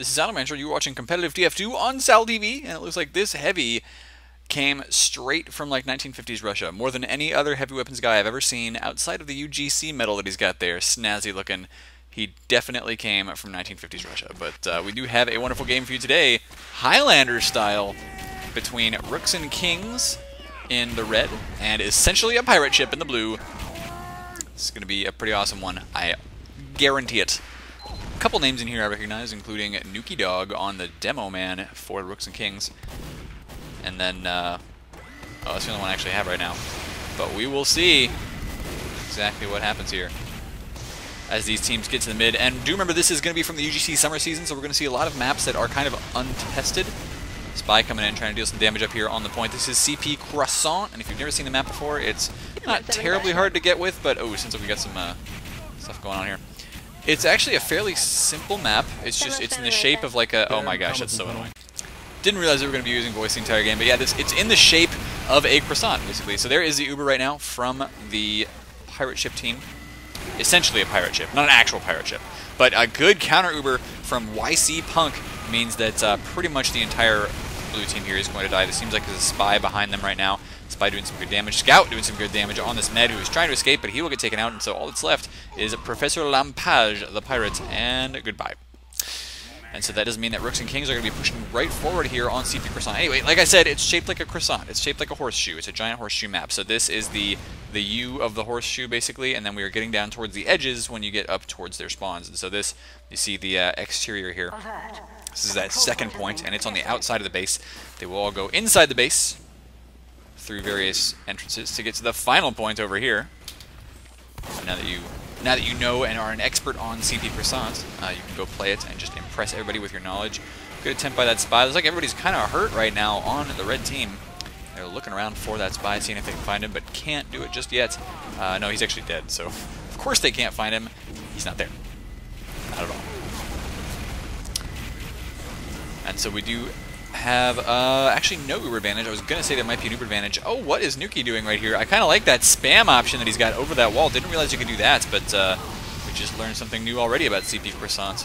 This is Salamancer. You're watching competitive TF2 on SalTV, and it looks like this heavy came straight from like 1950s Russia. More than any other heavy weapons guy I've ever seen outside of the UGC medal that he's got there. Snazzy looking. He definitely came from 1950s Russia. But we do have a wonderful game for you today, Highlander style, between Rooks and Kings in the red and essentially a pirate ship in the blue. This is going to be a pretty awesome one. I guarantee it. A couple names in here I recognize, including Nuki Dog on the demo man for Rooks and Kings. And then, oh, that's the only one I actually have right now. But we will see exactly what happens here as these teams get to the mid. And do remember, this is going to be from the UGC summer season, so we're going to see a lot of maps that are kind of untested. Spy coming in, trying to deal some damage up here on the point. This is CP Croissant, and if you've never seen the map before, it's not terribly hard to get with, but oh, since we got some stuff going on here. It's actually a fairly simple map. It's just, it's in the shape of like a, oh my gosh, that's so annoying. Didn't realize we were going to be using voice the entire game, but yeah, it's in the shape of a croissant, basically. So there is the Uber right now from the pirate ship team. Essentially a pirate ship, not an actual pirate ship. But a good counter Uber from YC Punk means that pretty much the entire blue team here is going to die. This seems like there's a spy behind them right now. Spy doing some good damage. Scout doing some good damage on this med who is trying to escape, but he will get taken out, and so all that's left is Professor Lampage, the pirate, and goodbye. And so that does mean that Rooks and Kings are going to be pushing right forward here on CP Croissant. Anyway, like I said, it's shaped like a croissant. It's shaped like a horseshoe. It's a giant horseshoe map. So this is the U of the horseshoe, basically, and then we are getting down towards the edges when you get up towards their spawns. And so this, you see the exterior here. This is that second point, and it's on the outside of the base. They will all go inside the base through various entrances to get to the final point over here. So now that you know and are an expert on CP Croissant, you can go play it and just impress everybody with your knowledge. Good attempt by that spy. Looks like everybody's kind of hurt right now on the red team. They're looking around for that spy, seeing if they can find him, but can't do it just yet. No, he's actually dead, so of course they can't find him. He's not there. Not at all. And so we do have, actually no Uber advantage. I was going to say there might be an Uber advantage. Oh, what is Nuki doing right here? I kind of like that spam option that he's got over that wall. Didn't realize you could do that, but we just learned something new already about CP Croissant.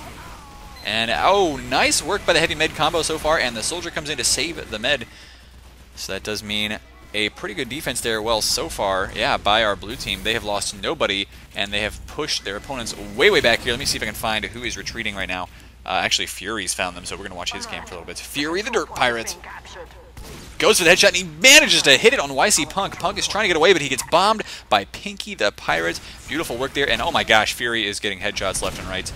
And, oh, nice work by the heavy med combo so far, and the soldier comes in to save the med. So that does mean a pretty good defense there. Well, so far, yeah, by our blue team. They have lost nobody, and they have pushed their opponents way, way back here. Let me see if I can find who is retreating right now. Actually, Fury's found them, so we're going to watch his game for a little bit. Fury the Dirt Pirate goes for the headshot, and he manages to hit it on YC Punk. Punk is trying to get away, but he gets bombed by Pinky the Pirate. Beautiful work there, and oh my gosh, Fury is getting headshots left and right,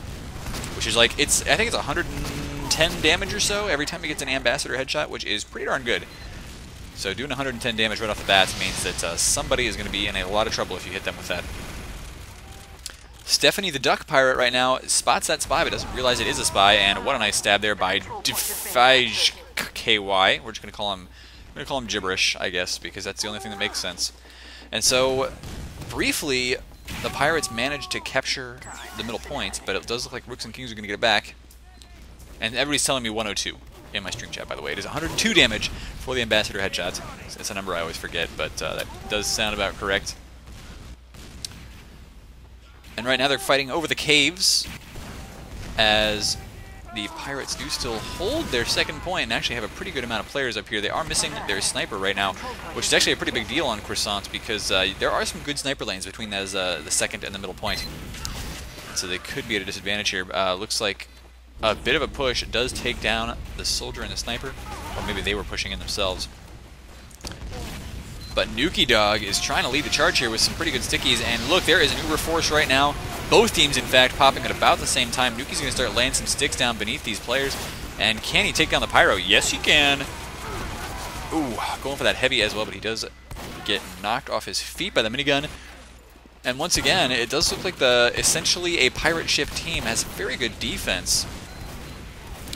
which is like, I think it's 110 damage or so every time he gets an ambassador headshot, which is pretty darn good. So doing 110 damage right off the bat means that somebody is going to be in a lot of trouble if you hit them with that. Stephanie the Duck Pirate right now spots that spy but doesn't realize it is a spy, and what a nice stab there by Defige KY. We're just going to call him gibberish, I guess, because that's the only thing that makes sense. And so briefly the Pirates managed to capture the middle point, but it does look like Rooks and Kings are going to get it back. And everybody's telling me 102 in my stream chat, by the way. It is 102 damage for the ambassador headshot. It's a number I always forget, but that does sound about correct. And right now they're fighting over the caves as the Pirates do still hold their second point and actually have a pretty good amount of players up here. They are missing their sniper right now, which is actually a pretty big deal on Croissant because there are some good sniper lanes between those, the second and the middle point. So they could be at a disadvantage here. Looks like a bit of a push does take down the soldier and the sniper, or maybe they were pushing in themselves. But Nuki Dog is trying to lead the charge here with some pretty good stickies, and look, there is an Uber force right now. Both teams, in fact, popping at about the same time. Nuki's going to start laying some sticks down beneath these players, and can he take down the Pyro? Yes, he can. Ooh, going for that heavy as well, but he does get knocked off his feet by the minigun. And once again, it does look like essentially a pirate ship team has very good defense.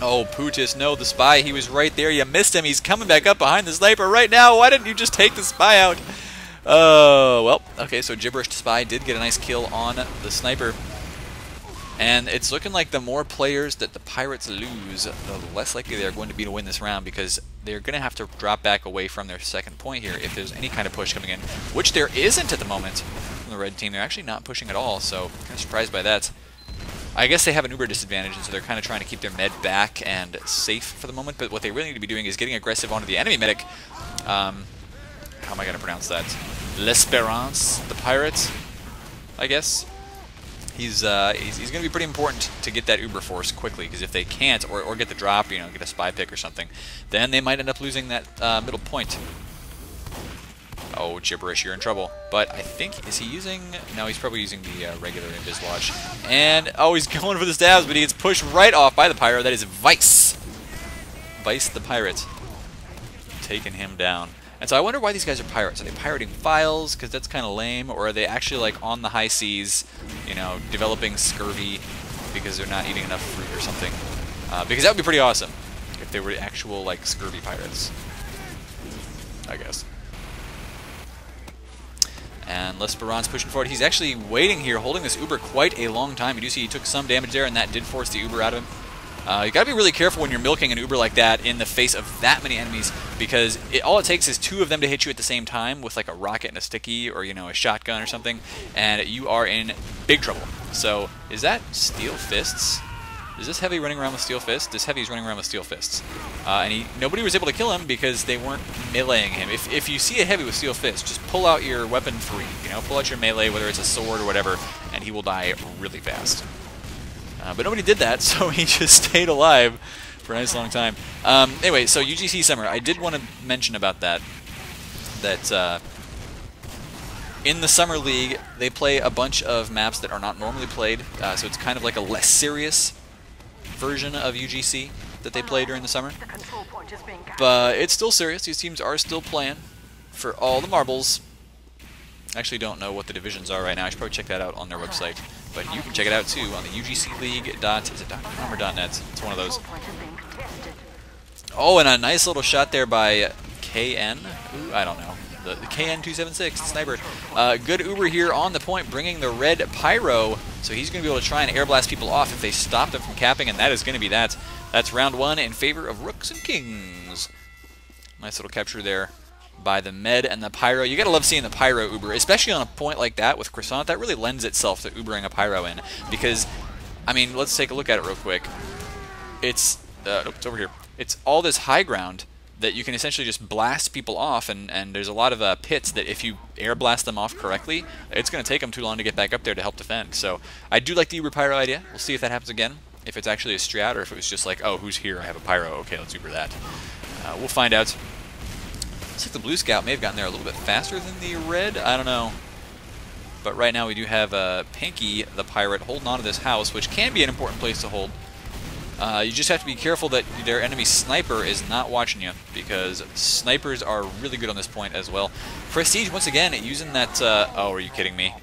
Oh, Putis, no, the spy, he was right there. You missed him. He's coming back up behind the sniper right now. Why didn't you just take the spy out? Oh, well, okay, so Gibberish Spy did get a nice kill on the sniper. And it's looking like the more players that the Pirates lose, the less likely they're going to be to win this round, because they're going to have to drop back away from their second point here if there's any kind of push coming in, which there isn't at the moment from the red team. They're actually not pushing at all, so kind of surprised by that. I guess they have an Uber disadvantage, and so they're kind of trying to keep their med back and safe for the moment, but what they really need to be doing is getting aggressive onto the enemy medic. How am I going to pronounce that? L'Espérance, the pirate, I guess. He's going to be pretty important to get that Uber force quickly, because if they can't, or get the drop, you know, get a spy pick or something, then they might end up losing that middle point. Oh, gibberish, you're in trouble. But I think, is he using... No, he's probably using the regular Invis Watch. And, oh, he's going for the stabs, but he gets pushed right off by the pyro. That is Vice. Vice the pirate. Taking him down. And so I wonder why these guys are pirates. Are they pirating files? Because that's kind of lame. Or are they actually, like, on the high seas, you know, developing scurvy because they're not eating enough fruit or something? Because that would be pretty awesome if they were actual, like, scurvy pirates. I guess. And L'Espérance pushing forward. He's actually waiting here, holding this Uber quite a long time. You do see he took some damage there, and that did force the Uber out of him. You gotta be really careful when you're milking an Uber like that in the face of that many enemies, because all it takes is 2 of them to hit you at the same time with like a rocket and a sticky, or you know, a shotgun or something, and you are in big trouble. So, is that Steel Fists? Is this Heavy running around with Steel Fists? This Heavy is running around with Steel Fists. And nobody was able to kill him because they weren't meleeing him. If you see a Heavy with Steel Fists, just pull out your weapon free. You know, pull out your melee, whether it's a sword or whatever, and he will die really fast. But nobody did that, so he just stayed alive for a nice long time. Anyway, so UGC Summer, I did want to mention about that. In the Summer League, they play a bunch of maps that are not normally played, so it's kind of like a less serious version of UGC that they play during the summer. But it's still serious. These teams are still playing for all the marbles. I actually don't know what the divisions are right now. I should probably check that out on their website. But you can check it out too on the UGCleague.com or .net. It's one of those. Oh, and a nice little shot there by KN. Ooh, I don't know. The KN276 sniper. Good Uber here on the point, bringing the red pyro. So he's going to be able to try and air blast people off if they stop them from capping, and that is going to be that. That's round 1 in favor of Rooks and Kings. Nice little capture there by the med and the pyro. You got to love seeing the pyro Uber, especially on a point like that with Croissant. That really lends itself to Ubering a pyro in, because, I mean, let's take a look at it real quick. It's, it's over here. It's all this high ground that you can essentially just blast people off, and there's a lot of pits that if you air blast them off correctly, it's going to take them too long to get back up there to help defend. So I do like the Uber Pyro idea. We'll see if that happens again, if it's actually a strat, or if it was just like, oh, who's here? I have a Pyro. Okay, let's Uber that. We'll find out. Looks like the Blue Scout may have gotten there a little bit faster than the Red. I don't know. But right now we do have Pinky, the Pirate, holding on to this house, which can be an important place to hold. You just have to be careful that their enemy sniper is not watching you, because snipers are really good on this point as well. Prestige, once again, using that... oh, are you kidding me?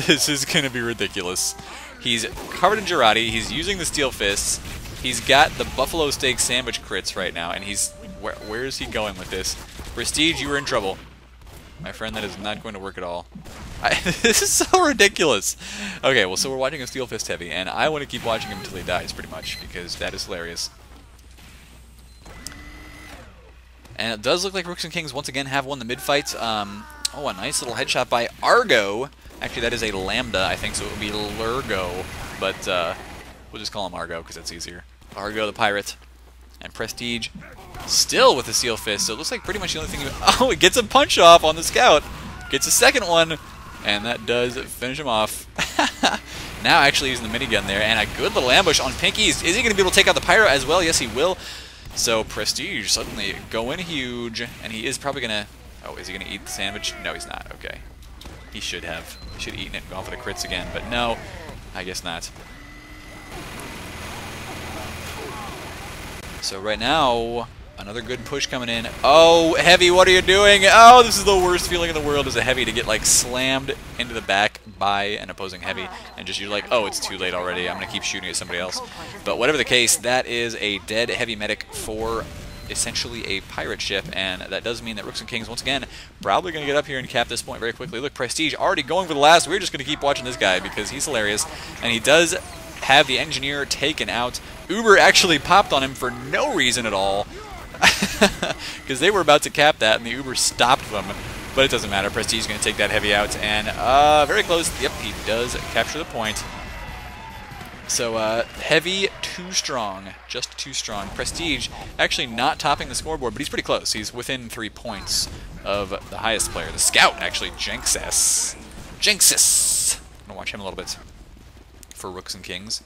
This is going to be ridiculous. He's covered in Girardi, he's using the Steel Fists, he's got the Buffalo Steak Sandwich crits right now, and he's... Where is he going with this? Prestige, you are in trouble. My friend, that is not going to work at all. This is so ridiculous. Okay, well, so we're watching a Steel Fist Heavy, and I want to keep watching him until he dies, pretty much, because that is hilarious. And it does look like Rooks and Kings once again have won the mid-fight. Oh, a nice little headshot by Argo. Actually, that is a Lambda, I think, so it would be Lurgo. But we'll just call him Argo, because that's easier. Argo the Pirate. And Prestige still with the Steel Fist, so it looks like pretty much the only thing... Oh, it gets a punch off on the Scout. Gets a second one. And that does finish him off. Now actually using the minigun there, and a good little ambush on Pinky. Is he going to be able to take out the Pyro as well? Yes, he will. So Prestige suddenly going huge, and he is probably going to... Oh, is he going to eat the sandwich? No, he's not. Okay. He should have. He should have eaten it and gone for the crits again, but no, I guess not. So right now... Another good push coming in. Oh, Heavy, what are you doing? Oh, this is the worst feeling in the world as a Heavy to get, like, slammed into the back by an opposing Heavy. And just you're like, oh, it's too late already. I'm going to keep shooting at somebody else. But whatever the case, that is a dead Heavy medic for essentially a pirate ship. And that does mean that Rooks and Kings, once again, probably going to get up here and cap this point very quickly. Look, Prestige already going for the last. We're just going to keep watching this guy because he's hilarious. And he does have the Engineer taken out. Uber actually popped on him for no reason at all. Because they were about to cap that, and the Uber stopped them. But it doesn't matter. Prestige is going to take that Heavy out, and very close. Yep, he does capture the point. So Heavy, too strong. Just too strong. Prestige actually not topping the scoreboard, but he's pretty close. He's within 3 points of the highest player. The Scout, actually, Jinxes. Jinxes! I'm going to watch him a little bit for Rooks and Kings.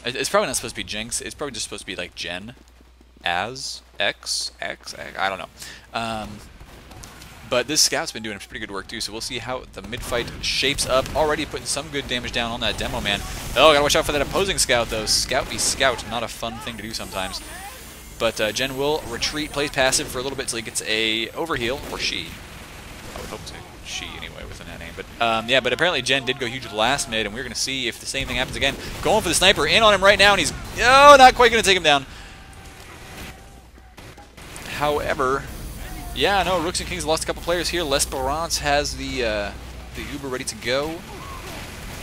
It's probably not supposed to be Jinx. It's probably just supposed to be like Jen. X, I don't know. But this Scout's been doing pretty good work too, so we'll see how the mid-fight shapes up. Already putting some good damage down on that demo man. Oh, gotta watch out for that opposing Scout though. Scout v Scout, not a fun thing to do sometimes. But Jen will retreat, plays passive for a little bit till he gets a overheal, or she. I would hope to. She anyway, with that name. But yeah, but apparently Jen did go huge with the last mid, and we're gonna see if the same thing happens again. Going for the sniper, in on him right now, and he's not quite gonna take him down. However, yeah, no, Rooks and Kings lost a couple players here. L'Esperance has the Uber ready to go.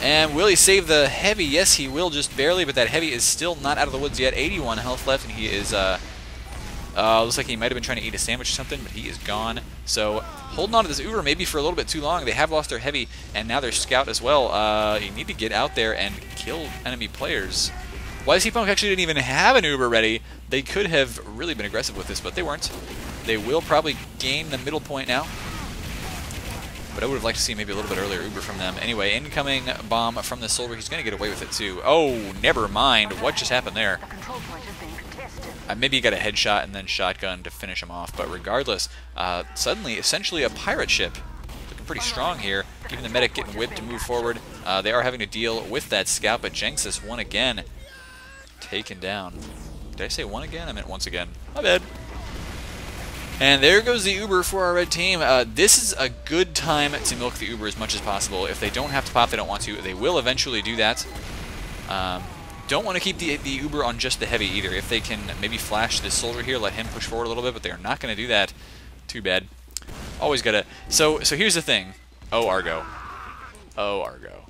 And will he save the Heavy? Yes, he will, just barely, but that Heavy is still not out of the woods yet. 81 health left, and he is, looks like he might have been trying to eat a sandwich or something, but he is gone. So, holding on to this Uber maybe for a little bit too long. They have lost their Heavy, and now their Scout as well. You need to get out there and kill enemy players. YC Punk actually didn't even have an Uber ready. They could have really been aggressive with this, but they weren't. They will probably gain the middle point now. But I would have liked to see maybe a little bit earlier Uber from them. Anyway, incoming bomb from the Soldier. He's going to get away with it too. Oh, never mind. What just happened there? Maybe he got a headshot and then shotgun to finish him off. But regardless, suddenly, essentially a pirate ship. Looking pretty strong here. Even the medic getting whipped to move forward. They are having to deal with that Scout, but Jinxes won again. Taken down. Did I say one again? I meant once again. My bad. And there goes the Uber for our red team. This is a good time to milk the Uber as much as possible. If they don't have to pop, they don't want to. They will eventually do that. Don't want to keep the Uber on just the Heavy either. If they can maybe flash this Soldier here, let him push forward a little bit, but they're not going to do that. Too bad. Always gotta. So here's the thing. Oh, Argo. Oh, Argo.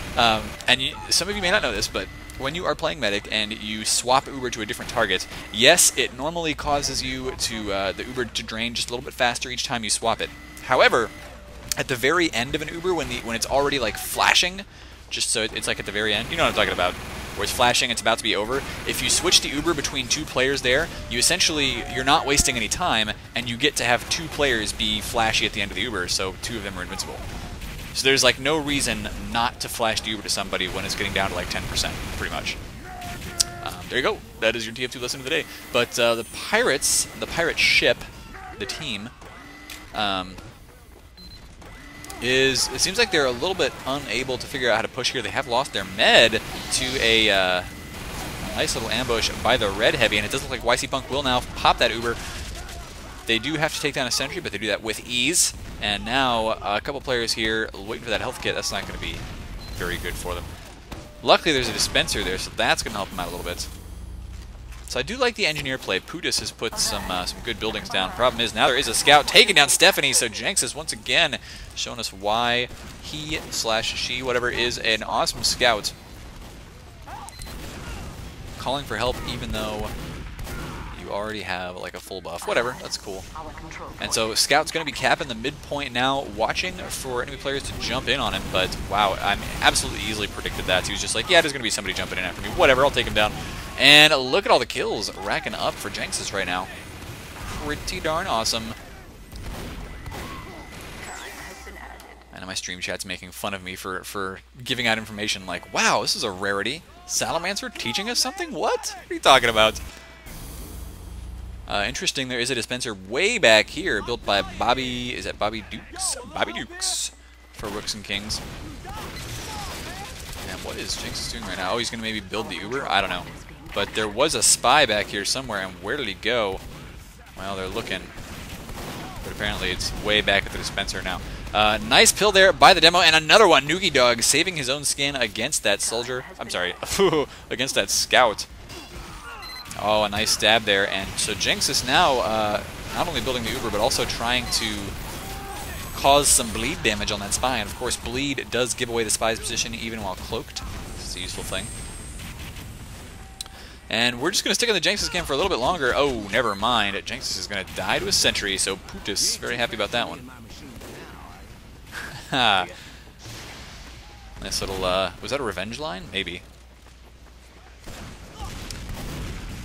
And some of you may not know this, but when you are playing Medic and you swap Uber to a different target, yes, it normally causes you to the Uber to drain just a little bit faster each time you swap it. However, at the very end of an Uber, when it's already like flashing, just so it's like at the very end, you know what I'm talking about, where it's flashing, it's about to be over. If you switch the Uber between 2 players there, you're not wasting any time, and you get to have 2 players be flashy at the end of the Uber, so 2 of them are invincible. So there's like no reason not to flash the Uber to somebody when it's getting down to like 10%, pretty much. There you go. That is your TF2 lesson of the day. But the Pirates, the pirate ship, the team, it seems like they're a little bit unable to figure out how to push here. They have lost their med to a nice little ambush by the red Heavy, and it does look like YC Punk will now pop that Uber. They do have to take down a sentry, but they do that with ease. And now a couple players here waiting for that health kit. That's not going to be very good for them. Luckily, there's a dispenser there, so that's going to help them out a little bit. So I do like the engineer play. Putis has put some good buildings down. Problem is, now there is a Scout taking down Stephanie, so Jenks is once again showing us why he/she, whatever, is an awesome Scout. Calling for help even though you already have like a full buff. Whatever, that's cool. And so Scout's going to be capping the midpoint now, watching for enemy players to jump in on him. But wow, I absolutely easily predicted that. He was just like, yeah, there's going to be somebody jumping in after me. Whatever, I'll take him down. And look at all the kills racking up for Jenks right now. Pretty darn awesome. I know my stream chat's making fun of me for giving out information like, wow, this is a rarity. Salamancer teaching us something? What are you talking about? Interesting, there is a dispenser way back here built by Bobby, is that Bobby Dukes? Bobby Dukes for Rooks and Kings. And what is Jinx doing right now? Oh, he's going to maybe build the Uber? I don't know. But there was a spy back here somewhere, and where did he go? Well, they're looking. But apparently it's way back at the dispenser now. Nice pill there by the demo, and another one, Noogie Dog, saving his own skin against that soldier. I'm sorry, against that Scout. Oh, a nice stab there, and so Jinx is now not only building the Uber, but also trying to cause some bleed damage on that spy, and of course bleed does give away the spy's position even while cloaked. It's a useful thing. And we're just going to stick on the Jinx's cam for a little bit longer. Oh, never mind. Jinx is going to die to a sentry, so Putis very happy about that one. Nice little, was that a revenge line? Maybe.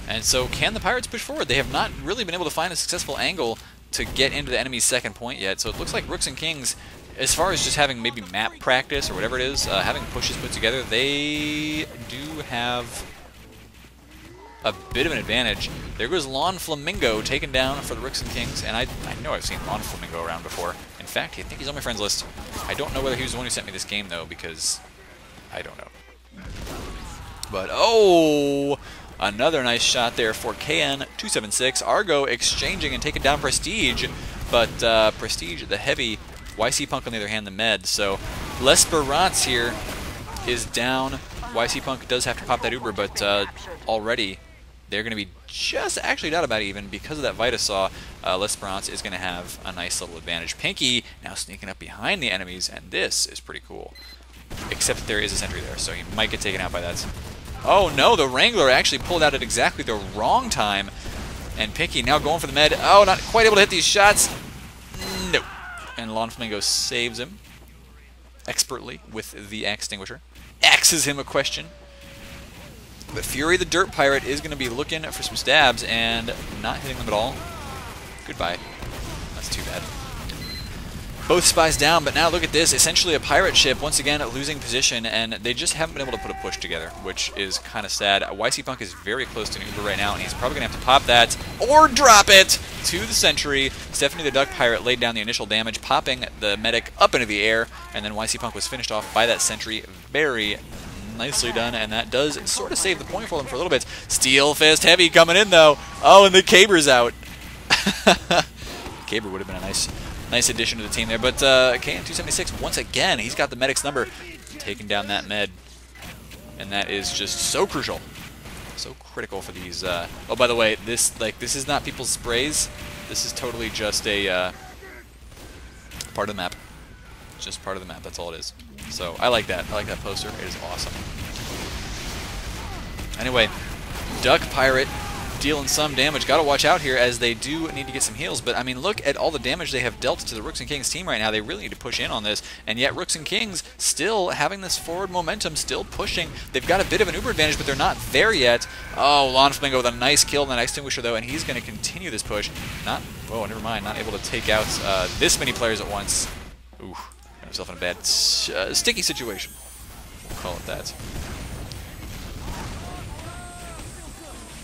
And so can the Pirates push forward? They have not really been able to find a successful angle to get into the enemy's second point yet. So it looks like Rooks and Kings, as far as just having maybe map practice or whatever it is, having pushes put together, they do have a bit of an advantage. There goes Lawn Flamingo taken down for the Rooks and Kings, and I know I've seen Lawn Flamingo around before. In fact, I think he's on my friends list. I don't know whether he was the one who sent me this game, though, because I don't know. But, oh! Another nice shot there for KN276. Argo exchanging and taking down Prestige, but Prestige, the heavy, YC Punk on the other hand, the med. So L'Esperance here is down. YC Punk does have to pop that Uber, but already they're going to be just actually not about even because of that Vitasaw. L'Esperance is going to have a nice little advantage. Pinky now sneaking up behind the enemies, and this is pretty cool. Except that there is a sentry there, so he might get taken out by that. Oh no, the Wrangler actually pulled out at exactly the wrong time. And Pinky now going for the med. Oh, not quite able to hit these shots. No. And Lawn Flamingo saves him expertly with the axe extinguisher. Axes him a question. But Fury the Dirt Pirate is going to be looking for some stabs and not hitting them at all. Goodbye. That's too bad. Both spies down, but now look at this. Essentially a pirate ship, once again, losing position, and they just haven't been able to put a push together, which is kind of sad. YC Punk is very close to an Uber right now, and he's probably going to have to pop that or drop it to the sentry. Stephanie the Duck Pirate laid down the initial damage, popping the medic up into the air, and then YC Punk was finished off by that sentry. Very nicely done, and that does sort of save the point for them for a little bit. Steel Fist Heavy coming in, though. Oh, and the Caber's out. Caber would have been a nice addition to the team there, but KN276, once again, he's got the medic's number, taking down that med, and that is just so crucial, so critical for these. Oh, by the way, this is not people's sprays. This is totally just a part of the map. It's just part of the map. That's all it is. So I like that. I like that poster. It is awesome. Anyway, Duck Pirate dealing some damage. Got to watch out here as they do need to get some heals, but I mean, look at all the damage they have dealt to the Rooks and Kings team right now. They really need to push in on this, and yet Rooks and Kings still having this forward momentum, still pushing. They've got a bit of an Uber advantage, but they're not there yet. Oh, Lawn Flamingo with a nice kill on that extinguisher, though, and he's going to continue this push. Oh, never mind, not able to take out this many players at once. Ooh, got himself in a bad, sticky situation. We'll call it that.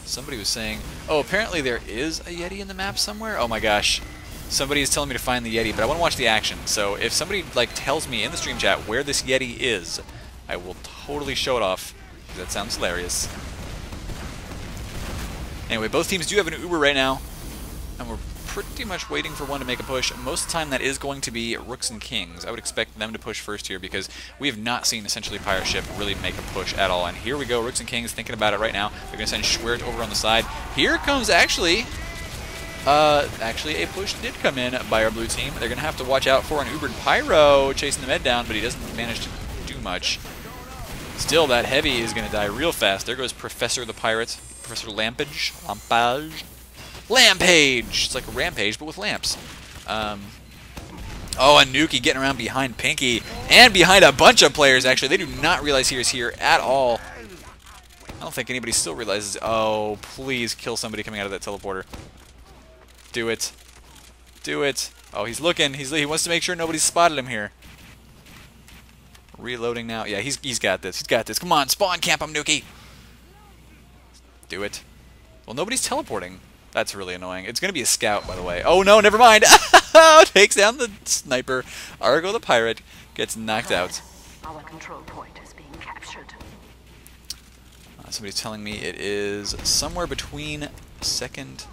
Somebody was saying, oh, apparently there is a Yeti in the map somewhere? Oh my gosh. Somebody is telling me to find the Yeti, but I want to watch the action. So if somebody tells me in the stream chat where this Yeti is, I will totally show it off. That sounds hilarious. Anyway, both teams do have an Uber right now, and we're pretty much waiting for one to make a push. Most of the time that is going to be Rooks and Kings. I would expect them to push first here because we have not seen essentially Pirate Ship really make a push at all. And here we go, Rooks and Kings thinking about it right now. They're going to send Schwert over on the side. Here comes actually a push did come in by our blue team. They're going to have to watch out for an Ubered Pyro chasing the med down, but he doesn't manage to do much. Still, that heavy is going to die real fast. There goes Professor the Pirate. Professor Lampage. Lampage! It's like a rampage, but with lamps. Oh, and Nuki getting around behind Pinky, and behind a bunch of players, actually. They do not realize he is here at all. I don't think anybody still realizes. Oh, please kill somebody coming out of that teleporter. Do it. Do it. Oh, he's looking. He wants to make sure nobody's spotted him here. Reloading now. Yeah, he's got this. He's got this. Come on, spawn camp him, Nuki. Do it. Well, nobody's teleporting. That's really annoying. It's going to be a scout, by the way. Oh, no, never mind. Takes down the sniper. Argo the Pirate gets knocked out. Our control point is being captured. Somebody's telling me it is somewhere between second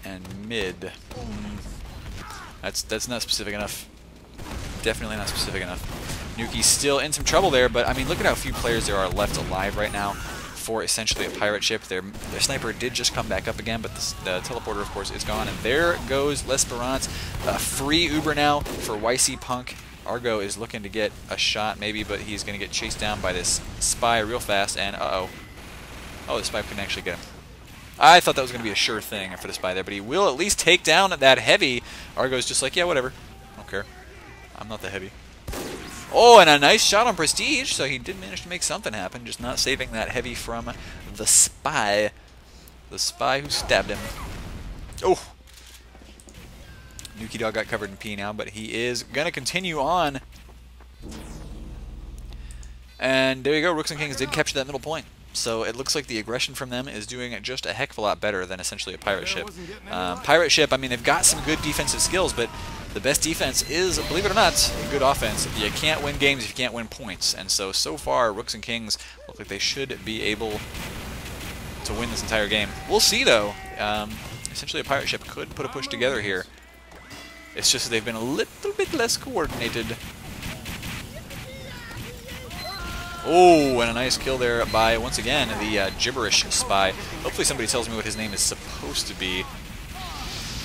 and mid. That's not specific enough. Definitely not specific enough. Nuki's still in some trouble there, but I mean, look at how few players there are left alive right now for essentially a pirate ship. Their sniper did just come back up again, but the teleporter, of course, is gone. And there goes L'Esperance. Free Uber now for YC Punk. Argo is looking to get a shot, maybe, but he's going to get chased down by this spy real fast, and uh-oh. Oh, the spy couldn't actually get him. I thought that was going to be a sure thing for the spy there, but he will at least take down that heavy. Argo's just like, yeah, whatever. I don't care. I'm not the heavy. Oh, and a nice shot on Prestige, so he did manage to make something happen, just not saving that heavy from the spy. The spy who stabbed him. Oh! Nuki Dog got covered in pee now, but he is going to continue on. And there you go, Rooks and Kings did capture that middle point. So it looks like the aggression from them is doing just a heck of a lot better than essentially a pirate ship. Pirate ship, I mean, they've got some good defensive skills, but the best defense is, believe it or not, good offense. You can't win games if you can't win points. And so far, Rooks and Kings look like they should be able to win this entire game. We'll see, though. Essentially, a pirate ship could put a push together here. It's just that they've been a little bit less coordinated. Oh, and a nice kill there by, once again, the gibberish spy. Hopefully somebody tells me what his name is supposed to be.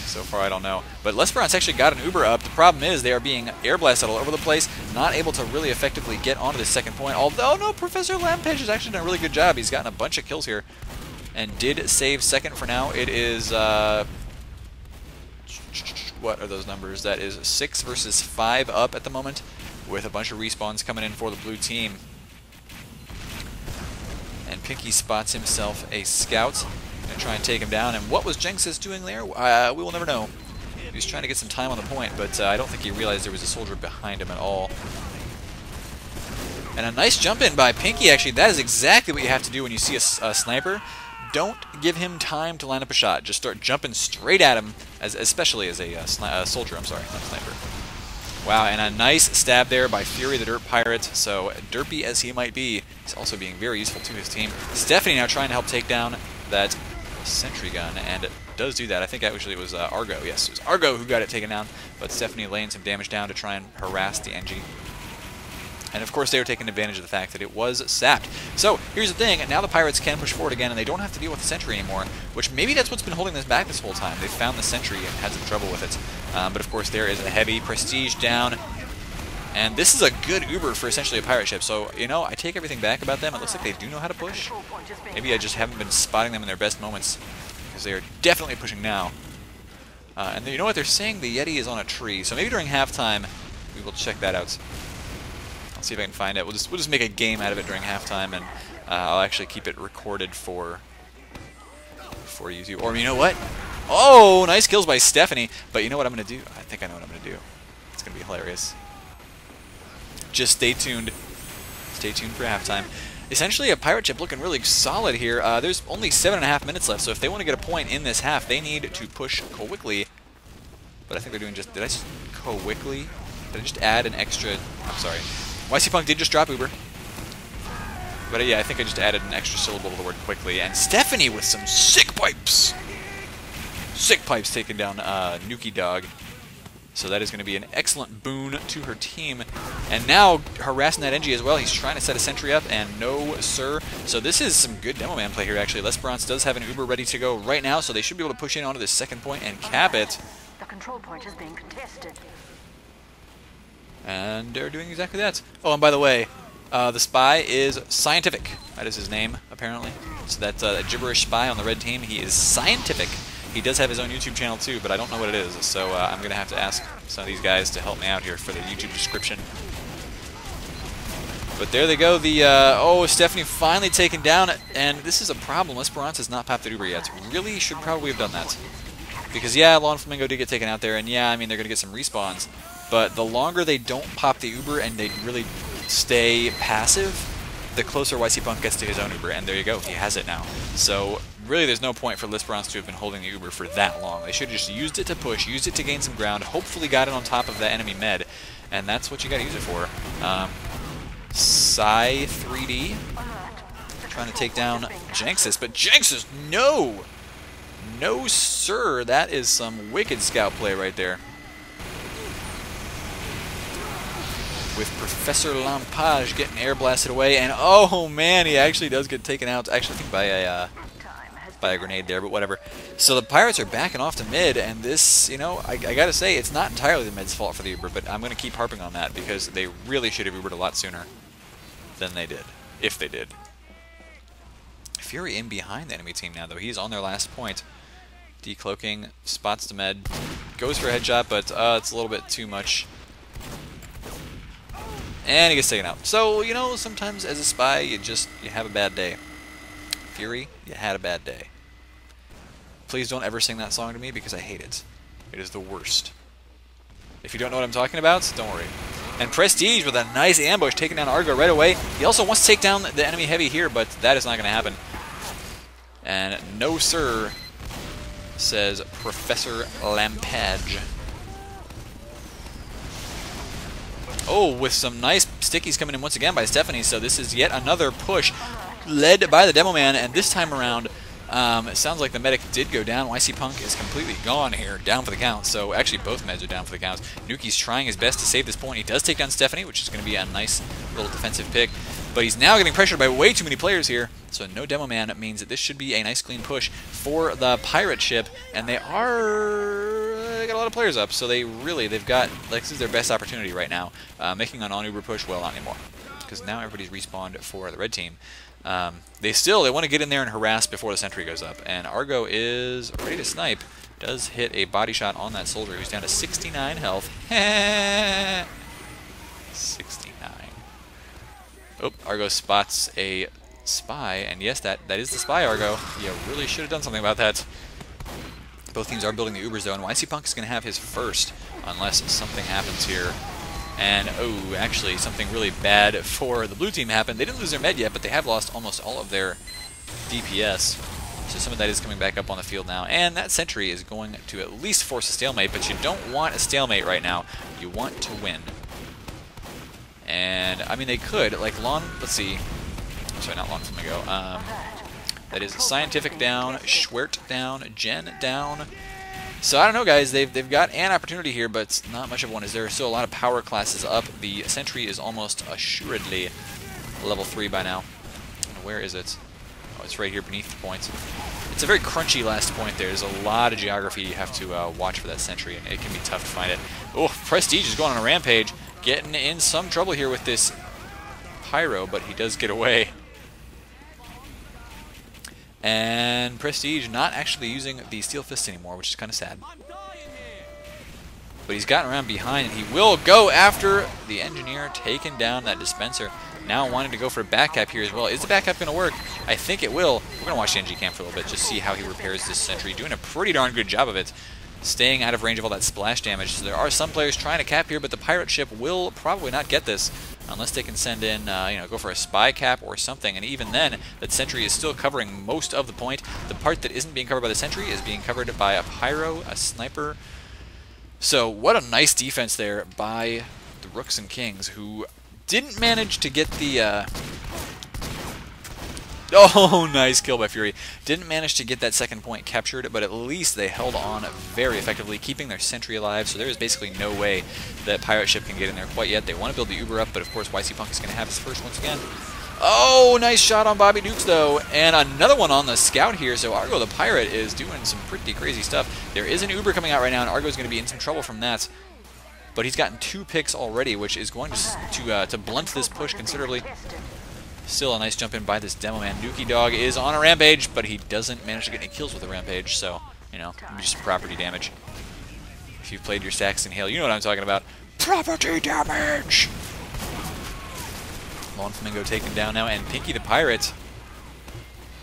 So far, I don't know. But L'Esperance actually got an Uber up. The problem is they are being air blasted all over the place, not able to really effectively get onto the second point. Although, no, Professor Lampage has actually done a really good job. He's gotten a bunch of kills here and did save second for now. It is, what are those numbers? That is 6 versus 5 up at the moment, with a bunch of respawns coming in for the blue team. And Pinky spots himself a scout and try and take him down. And what was Jenks doing there? We will never know. He was trying to get some time on the point, but I don't think he realized there was a soldier behind him at all. And a nice jump in by Pinky, actually. That is exactly what you have to do when you see a sniper. Don't give him time to line up a shot. Just start jumping straight at him, especially as a soldier. I'm sorry, not a sniper. Wow, and a nice stab there by Fury the Dirt Pirate. So, derpy as he might be, he's also being very useful to his team. Stephanie now trying to help take down that sentry gun, and it does do that. I think actually it was Argo. Yes, it was Argo who got it taken down, but Stephanie laying some damage down to try and harass the NG. And of course they were taking advantage of the fact that it was sapped. So here's the thing, now the Pirates can push forward again and they don't have to deal with the sentry anymore, which maybe that's what's been holding this back this whole time. They found the sentry and had some trouble with it. But of course there is a heavy Prestige down. And this is a good Uber for essentially a pirate ship. So, you know, I take everything back about them. It looks like they do know how to push. Maybe I just haven't been spotting them in their best moments, because they are definitely pushing now. And you know what? They're saying the Yeti is on a tree. So maybe during halftime we will check that out. I'll see if I can find it. We'll just make a game out of it during halftime, and I'll actually keep it recorded for YouTube. Or you know what? Oh, nice kills by Stephanie. But you know what I'm going to do? I think I know what I'm going to do. It's going to be hilarious. Just stay tuned. Stay tuned for halftime. Essentially, a pirate ship looking really solid here. There's only 7.5 minutes left, so if they want to get a point in this half, they need to push quickly. But I think they're doing just... Did I just quickly? Did I just add an extra... I'm sorry. YC Punk did just drop Uber. But yeah, I think I just added an extra syllable to the word quickly. And Stephanie with some sick pipes! Sick pipes taking down Nuki Dog. So that is going to be an excellent boon to her team. And now harassing that NG as well. He's trying to set a sentry up, and no sir. So this is some good demo man play here, actually. L'Esperance does have an Uber ready to go right now, so they should be able to push in onto this second point and cap it. The control point is being contested. And they're doing exactly that. Oh, and by the way, the spy is Scientific. That is his name, apparently. So that's a gibberish spy on the red team. He is Scientific. He does have his own YouTube channel too, but I don't know what it is, so I'm going to have to ask some of these guys to help me out here for the YouTube description. But there they go, oh, Stephanie finally taken down, and this is a problem. L'Esperance has not popped the Uber yet. Really should probably have done that. Because, yeah, Lawn Flamingo did get taken out there, and yeah, I mean, they're going to get some respawns, but the longer they don't pop the Uber and they really stay passive, the closer YC Punk gets to his own Uber, and there you go, he has it now. So, really, there's no point for L'Esperance to have been holding the Uber for that long. They should have just used it to push, used it to gain some ground, hopefully got it on top of the enemy med, and that's what you got to use it for. Psy 3D trying to take down Jenxis, but Jenxis, no! No, sir, that is some wicked scout play right there. With Professor Lampage getting air blasted away, and oh man, he actually does get taken out, actually I think by a grenade there, but whatever. So the Pirates are backing off to mid, and this, you know, I gotta say, it's not entirely the mid's fault for the Uber, but I'm gonna keep harping on that, because they really should have Ubered a lot sooner than they did, if they did. Fury in behind the enemy team now, though. He's on their last point. Decloaking, spots the med, goes for a headshot, but it's a little bit too much. And he gets taken out. So, you know, sometimes as a spy, you have a bad day. Fury, you had a bad day. Please don't ever sing that song to me because I hate it. It is the worst. If you don't know what I'm talking about, don't worry. And Prestige with a nice ambush taking down Argo right away. He also wants to take down the enemy heavy here, but that is not going to happen. And no sir, says Professor Lampage. Oh, with some nice stickies coming in once again by Stephanie, so this is yet another push led by the Demo Man, and this time around, it sounds like the medic did go down. YC Punk is completely gone here, down for the count, so actually both meds are down for the count. Nuki's trying his best to save this point. He does take down Stephanie, which is going to be a nice little defensive pick, but he's now getting pressured by way too many players here, so no Demo Man means that this should be a nice clean push for the pirate ship, and they got a lot of players up, so they've got, like, this is their best opportunity right now. Making an on-Uber push, well, not anymore, because now everybody's respawned for the red team. They want to get in there and harass before the sentry goes up, and Argo is ready to snipe. Does hit a body shot on that soldier who's down to 69 health. 69. Oh, Argo spots a spy, and yes, that is the spy, Argo. You really should have done something about that. Both teams are building the Ubers, though, and YC Punk is going to have his first, unless something happens here. And, oh, actually, something really bad for the blue team happened. They didn't lose their med yet, but they have lost almost all of their DPS. So some of that is coming back up on the field now. And that sentry is going to at least force a stalemate, but you don't want a stalemate right now. You want to win. And, I mean, they could. Like, let's see. Sorry, not Lon Flamingo. That is Scientific down, Schwert down, Jen down. So I don't know, guys. They've got an opportunity here, but it's not much of one. Is there still a lot of power classes up? The sentry is almost assuredly level 3 by now. Where is it? Oh, it's right here beneath the points. It's a very crunchy last point there. There's a lot of geography you have to watch for that sentry, and it can be tough to find it. Oh, Prestige is going on a rampage, getting in some trouble here with this Pyro, but he does get away. And Prestige not actually using the Steel Fist anymore, which is kind of sad. But he's gotten around behind, and he will go after the Engineer, taking down that Dispenser. Now wanting to go for a back cap here as well. Is the back cap going to work? I think it will. We're going to watch the NG cam for a little bit, just see how he repairs this sentry. Doing a pretty darn good job of it. Staying out of range of all that splash damage. So there are some players trying to cap here, but the pirate ship will probably not get this unless they can send in, go for a spy cap or something. And even then, that sentry is still covering most of the point. The part that isn't being covered by the sentry is being covered by a pyro, a sniper. So what a nice defense there by the Rooks and Kings, who didn't manage to get the... Oh, nice kill by Fury. Didn't manage to get that second point captured, but at least they held on very effectively, keeping their sentry alive, so there is basically no way that pirate ship can get in there quite yet. They want to build the Uber up, but of course YC Punk is going to have his first once again. Oh, nice shot on Bobby Dukes, though, and another one on the scout here, so Argo the Pirate is doing some pretty crazy stuff. There is an Uber coming out right now, and Argo is going to be in some trouble from that. But he's gotten 2 picks already, which is going to blunt this push considerably. Still a nice jump in by this Demo Man. Nuki Dog is on a rampage, but he doesn't manage to get any kills with a rampage, so, just property damage. If you've played your Saxon Hail, you know what I'm talking about. Property damage! Lon Flamingo taken down now, and Pinky the Pirate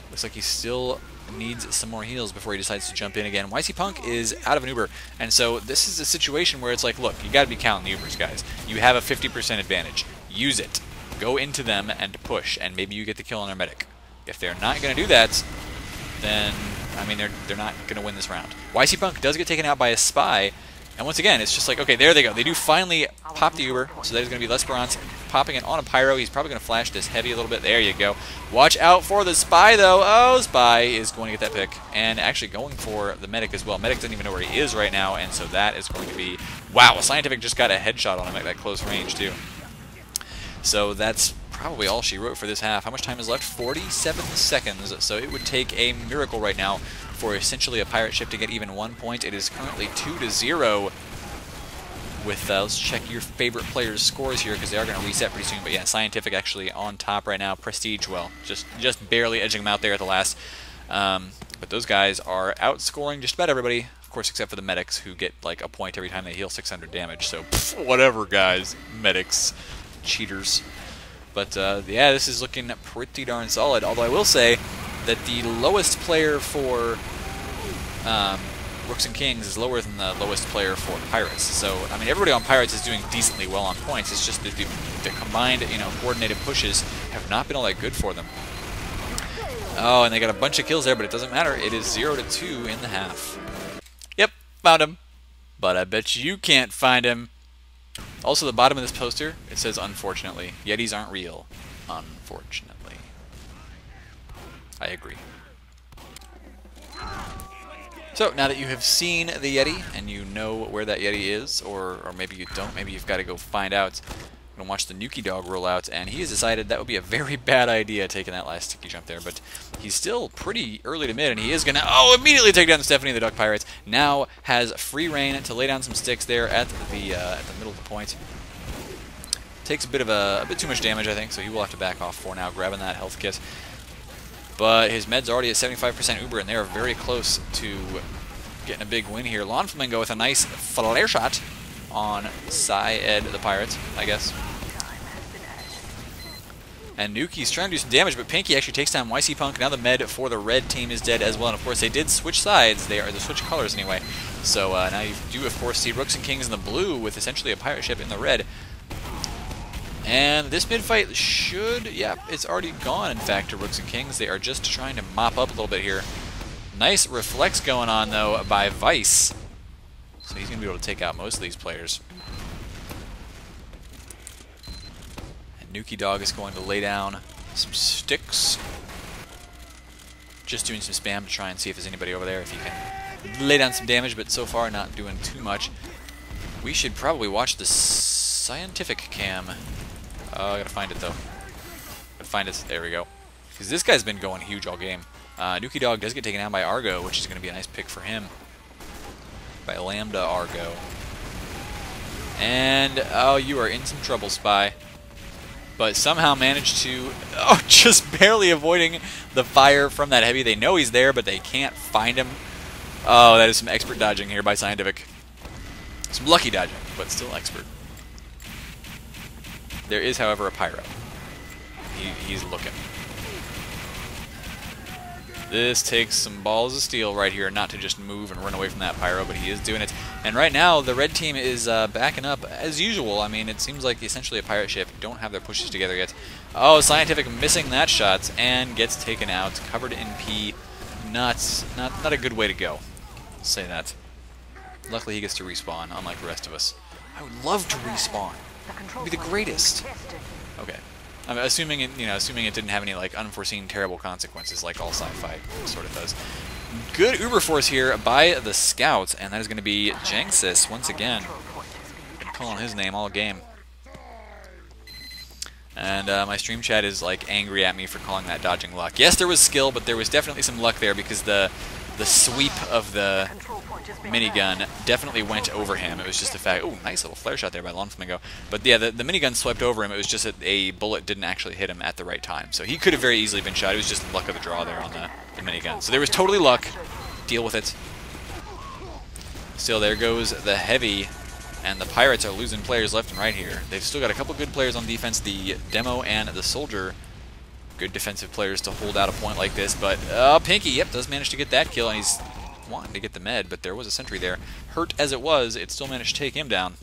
looks like he still needs some more heals before he decides to jump in again. YC Punk is out of an Uber, and so this is a situation where it's like, look, you gotta be counting the Ubers, guys. You have a 50% advantage. Use it. Go into them and push, and maybe you get the kill on their medic. If they're not going to do that, then, I mean, they're not going to win this round. YC Punk does get taken out by a spy, and once again, it's just like, okay, there they go. They do finally pop the Uber, so there's going to be L'Esperance popping it on a Pyro. He's probably going to flash this heavy a little bit. There you go. Watch out for the spy, though. Oh, spy is going to get that pick, and actually going for the medic as well. Medic doesn't even know where he is right now, and so that is going to be, wow, Scientific just got a headshot on him at that close range, too. So that's probably all she wrote for this half. How much time is left? 47 seconds. So it would take a miracle right now for essentially a pirate ship to get even 1 point. It is currently 2-0 with, let's check your favorite players' scores here because they are going to reset pretty soon. But yeah, Scientific actually on top right now. Prestige, well, just barely edging them out there at the last. But those guys are outscoring just about everybody. Of course, except for the medics who get like a point every time they heal 600 damage. So, whatever, guys. Medics. cheaters. But yeah, this is looking pretty darn solid. Although I will say that the lowest player for Rooks and Kings is lower than the lowest player for Pirates. So, I mean, everybody on Pirates is doing decently well on points. It's just that the combined, coordinated pushes have not been all that good for them. Oh, and they got a bunch of kills there, but it doesn't matter. It is 0-2 in the half. Yep, found him. But I bet you can't find him. Also, the bottom of this poster, it says, unfortunately. Yetis aren't real. Unfortunately. I agree. So, now that you have seen the Yeti, and you know where that Yeti is, or maybe you don't, maybe you've got to go find out, and watch the Nuki Dog roll out, and he has decided that would be a very bad idea taking that last sticky jump there, but he's still pretty early to mid, and he is going to, immediately take down Stephanie. The Duck Pirates now has free reign to lay down some sticks there at the middle of the point. Takes a bit too much damage, I think, so he will have to back off for now, grabbing that health kit. But his med's already at 75% Uber, and they are very close to getting a big win here. Lawn Flamingo with a nice flare shot on Syed the Pirate, I guess. And Nuki's trying to do some damage, but Pinky actually takes down YC Punk. Now the med for the red team is dead as well. And of course, they did switch sides. They switch colors anyway. So now you do, of course, see Rooks and Kings in the blue with essentially a pirate ship in the red. And this mid-fight should, it's already gone, in fact, to Rooks and Kings. They are just trying to mop up a little bit here. Nice reflex going on, though, by Vice. So he's going to be able to take out most of these players. And Nuki Dog is going to lay down some sticks. Just doing some spam to try and see if there's anybody over there, if he can lay down some damage, but so far not doing too much. We should probably watch the scientific cam. I gotta find it, though. Gotta find it. There we go. Because this guy's been going huge all game. Nuki Dog does get taken down by Argo, which is going to be a nice pick for him. By Lambda Argo. And, you are in some trouble, Spy. But somehow managed to, just barely avoiding the fire from that heavy. They know he's there, but they can't find him. Oh, that is some expert dodging here by Scientific. Some lucky dodging, but still expert. There is, however, a Pyro. He's looking. This takes some balls of steel right here, not to just move and run away from that Pyro, but he is doing it. And right now, the red team is backing up as usual. I mean, it seems like essentially a pirate ship. Don't have their pushes together yet. Oh, Scientific missing that shot and gets taken out, covered in pee. Not a good way to go. I'll say that. Luckily, he gets to respawn, unlike the rest of us. I would love to respawn. It'd be the greatest. Okay. I'm assuming it, assuming it didn't have any like unforeseen terrible consequences like all sci-fi sort of does. Good Uber force here by the Scouts, and that is going to be Janxis once again. Been calling his name all game. And my stream chat is like angry at me for calling that dodging luck. Yes, there was skill, but there was definitely some luck there because the sweep of the minigun definitely went over him. It was just a fact. Oh, nice little flare shot there by Lawn Flamingo. But yeah, the minigun swept over him. It was just that a bullet didn't actually hit him at the right time. So he could have very easily been shot. It was just luck of the draw there on the minigun. So there was totally luck. Deal with it. Still, there goes the heavy. And the Pirates are losing players left and right here. They've still got a couple good players on defense. The Demo and the Soldier. Good defensive players to hold out a point like this. But Pinky, does manage to get that kill. And he's wanting to get the med, but there was a sentry there. Hurt as it was, it still managed to take him down.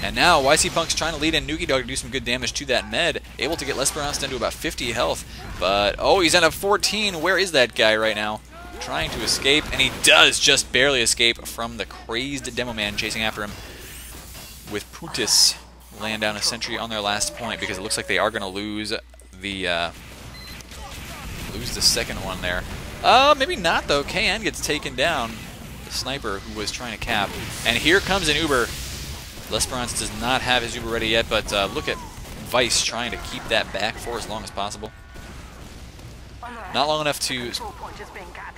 And now YC Punk's trying to lead in Nuki Dog to do some good damage to that med. Able to get Lesperance down to about 50 health. But, he's down to 14. Where is that guy right now? Trying to escape, and he does just barely escape from the crazed Demo Man chasing after him. With Putis laying down a sentry on their last point, because it looks like they are going to lose the second one there. Maybe not, though. KN gets taken down. The sniper who was trying to cap. And here comes an Uber. Lesperance does not have his Uber ready yet, but look at Vice trying to keep that back for as long as possible. Not long enough to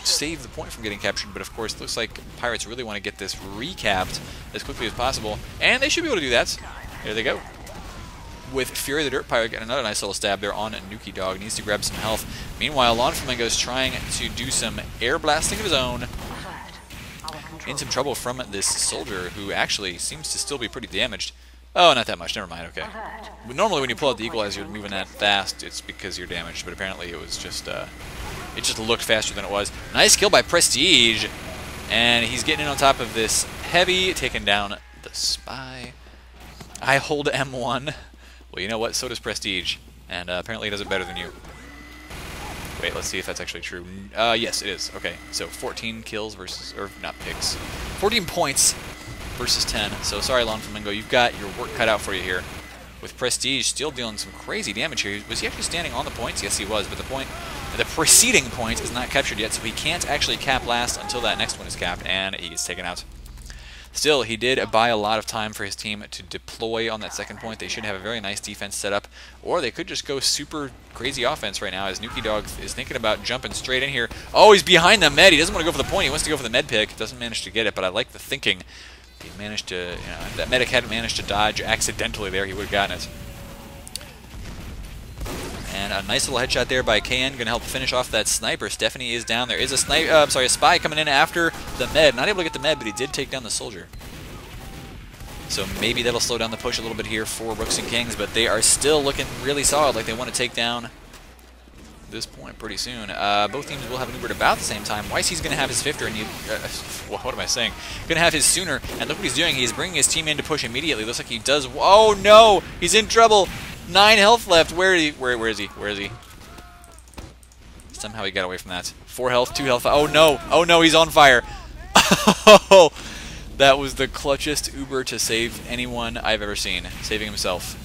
save the point from getting captured, but of course it looks like Pirates really want to get this recapped as quickly as possible. And they should be able to do that. There they go. With Fury the Dirt Pirate getting another nice little stab there on Nuki Dog. Needs to grab some health. Meanwhile, Lawn Flamingo is trying to do some air blasting of his own. In some trouble from this Soldier, who actually seems to still be pretty damaged. Oh, not that much. Never mind. Okay. Alert. Normally, when you pull out the equalizer, you're moving that fast. It's because you're damaged, but apparently it was just it just looked faster than it was. Nice kill by Prestige, and he's getting in on top of this heavy, taking down the spy. I hold M1. Well, you know what? So does Prestige, and apparently he does it better than you. Wait, let's see if that's actually true. Yes, it is. Okay, so 14 kills versus, or not picks, 14 points versus 10. So sorry, Lon Flamingo, you've got your work cut out for you here. With Prestige still dealing some crazy damage here. Was he actually standing on the points? Yes, he was, but the preceding point is not captured yet, so he can't actually cap last until that next one is capped, and he gets taken out. Still, he did buy a lot of time for his team to deploy on that second point. They should have a very nice defense set up, or they could just go super crazy offense right now as Nuki Dog is thinking about jumping straight in here. Oh, he's behind the med. He doesn't want to go for the point. He wants to go for the med pick. Doesn't manage to get it, but I like the thinking. He managed to, if that medic hadn't managed to dodge accidentally there, he would have gotten it. And a nice little headshot there by KN, going to help finish off that sniper. Stephanie is down. There is a a spy coming in after the med. Not able to get the med, but he did take down the soldier. So maybe that'll slow down the push a little bit here for Rooks and Kings, but they are still looking really solid, like they want to take down this point pretty soon. Both teams will have an Uber at about the same time. YC's going to have his fifter, and what am I saying? Going to have his sooner, and look what he's doing. He's bringing his team in to push immediately. Looks like he does. Oh no, he's in trouble. 9 health left. Where is he? Where is he? Where is he? Somehow he got away from that. 4 health, 2 health. Oh no! Oh no! He's on fire. Oh, that was the clutchest Uber to save anyone I've ever seen. Saving himself.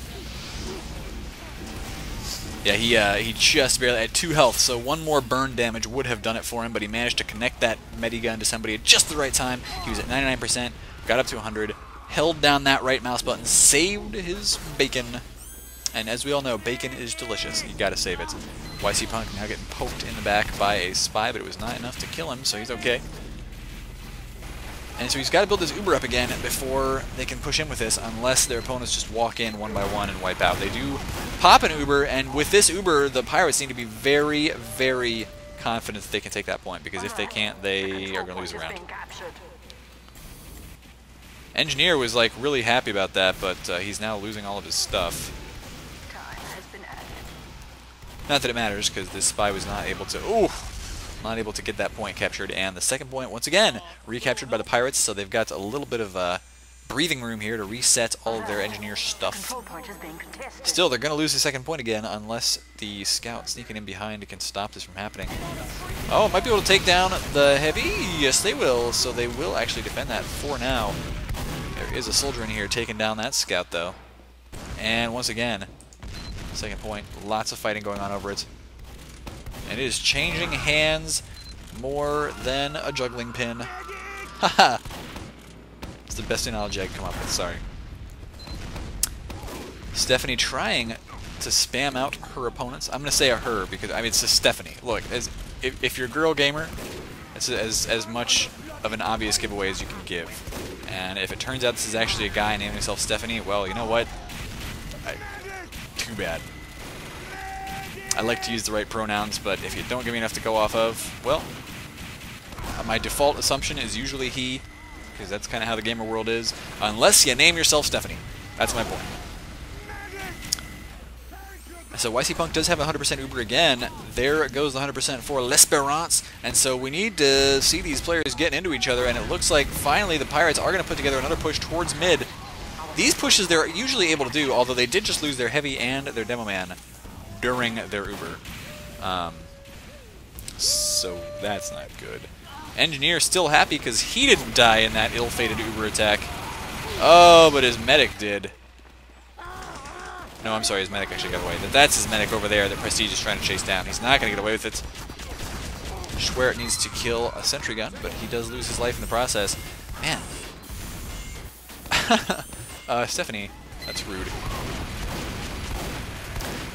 Yeah, he just barely had 2 health, so 1 more burn damage would have done it for him, but he managed to connect that medigun to somebody at just the right time. He was at 99%, got up to 100, held down that right mouse button, saved his bacon. And as we all know, bacon is delicious. You gotta save it. YC Punk now getting poked in the back by a spy, but it was not enough to kill him, so he's okay. And so he's got to build his Uber up again before they can push in with this, unless their opponents just walk in one by one and wipe out. They do pop an Uber, and with this Uber, the Pirates need to be very, very confident that they can take that point, because if they can't, they are going to lose the round. Engineer was like really happy about that, but he's now losing all of his stuff. Not that it matters, because this spy was not able to get that point captured, and the second point, once again, recaptured by the Pirates, so they've got a little bit of breathing room here to reset all of their engineer stuff. Still, they're going to lose the second point again, unless the scout sneaking in behind can stop this from happening. Oh, might be able to take down the heavy. Yes, they will, so they will actually defend that for now. There is a soldier in here taking down that scout, though. And once again, second point, lots of fighting going on over it. And it is changing hands more than a juggling pin. Haha! It's the best analogy I could come up with, sorry. Stephanie trying to spam out her opponents. I'm going to say a her because, I mean, it's just Stephanie. Look, if you're a girl gamer, it's as much of an obvious giveaway as you can give. And if it turns out this is actually a guy naming himself Stephanie, well, you know what? Too bad. I like to use the right pronouns, but if you don't give me enough to go off of, well, my default assumption is usually he, because that's kind of how the gamer world is, unless you name yourself Stephanie. That's my point. So YC Punk does have 100% Uber again. There goes the 100% for L'Espérance, and so we need to see these players getting into each other, and it looks like finally the Pirates are going to put together another push towards mid. These pushes they're usually able to do, although they did just lose their heavy and their demo man during their Uber. So that's not good. Engineer still happy because he didn't die in that ill-fated Uber attack. Oh, but his medic did. No, I'm sorry, his medic actually got away. That's his medic over there that Prestige is trying to chase down. He's not going to get away with it. Schwert needs to kill a sentry gun, but he does lose his life in the process. Man. Stephanie, that's rude.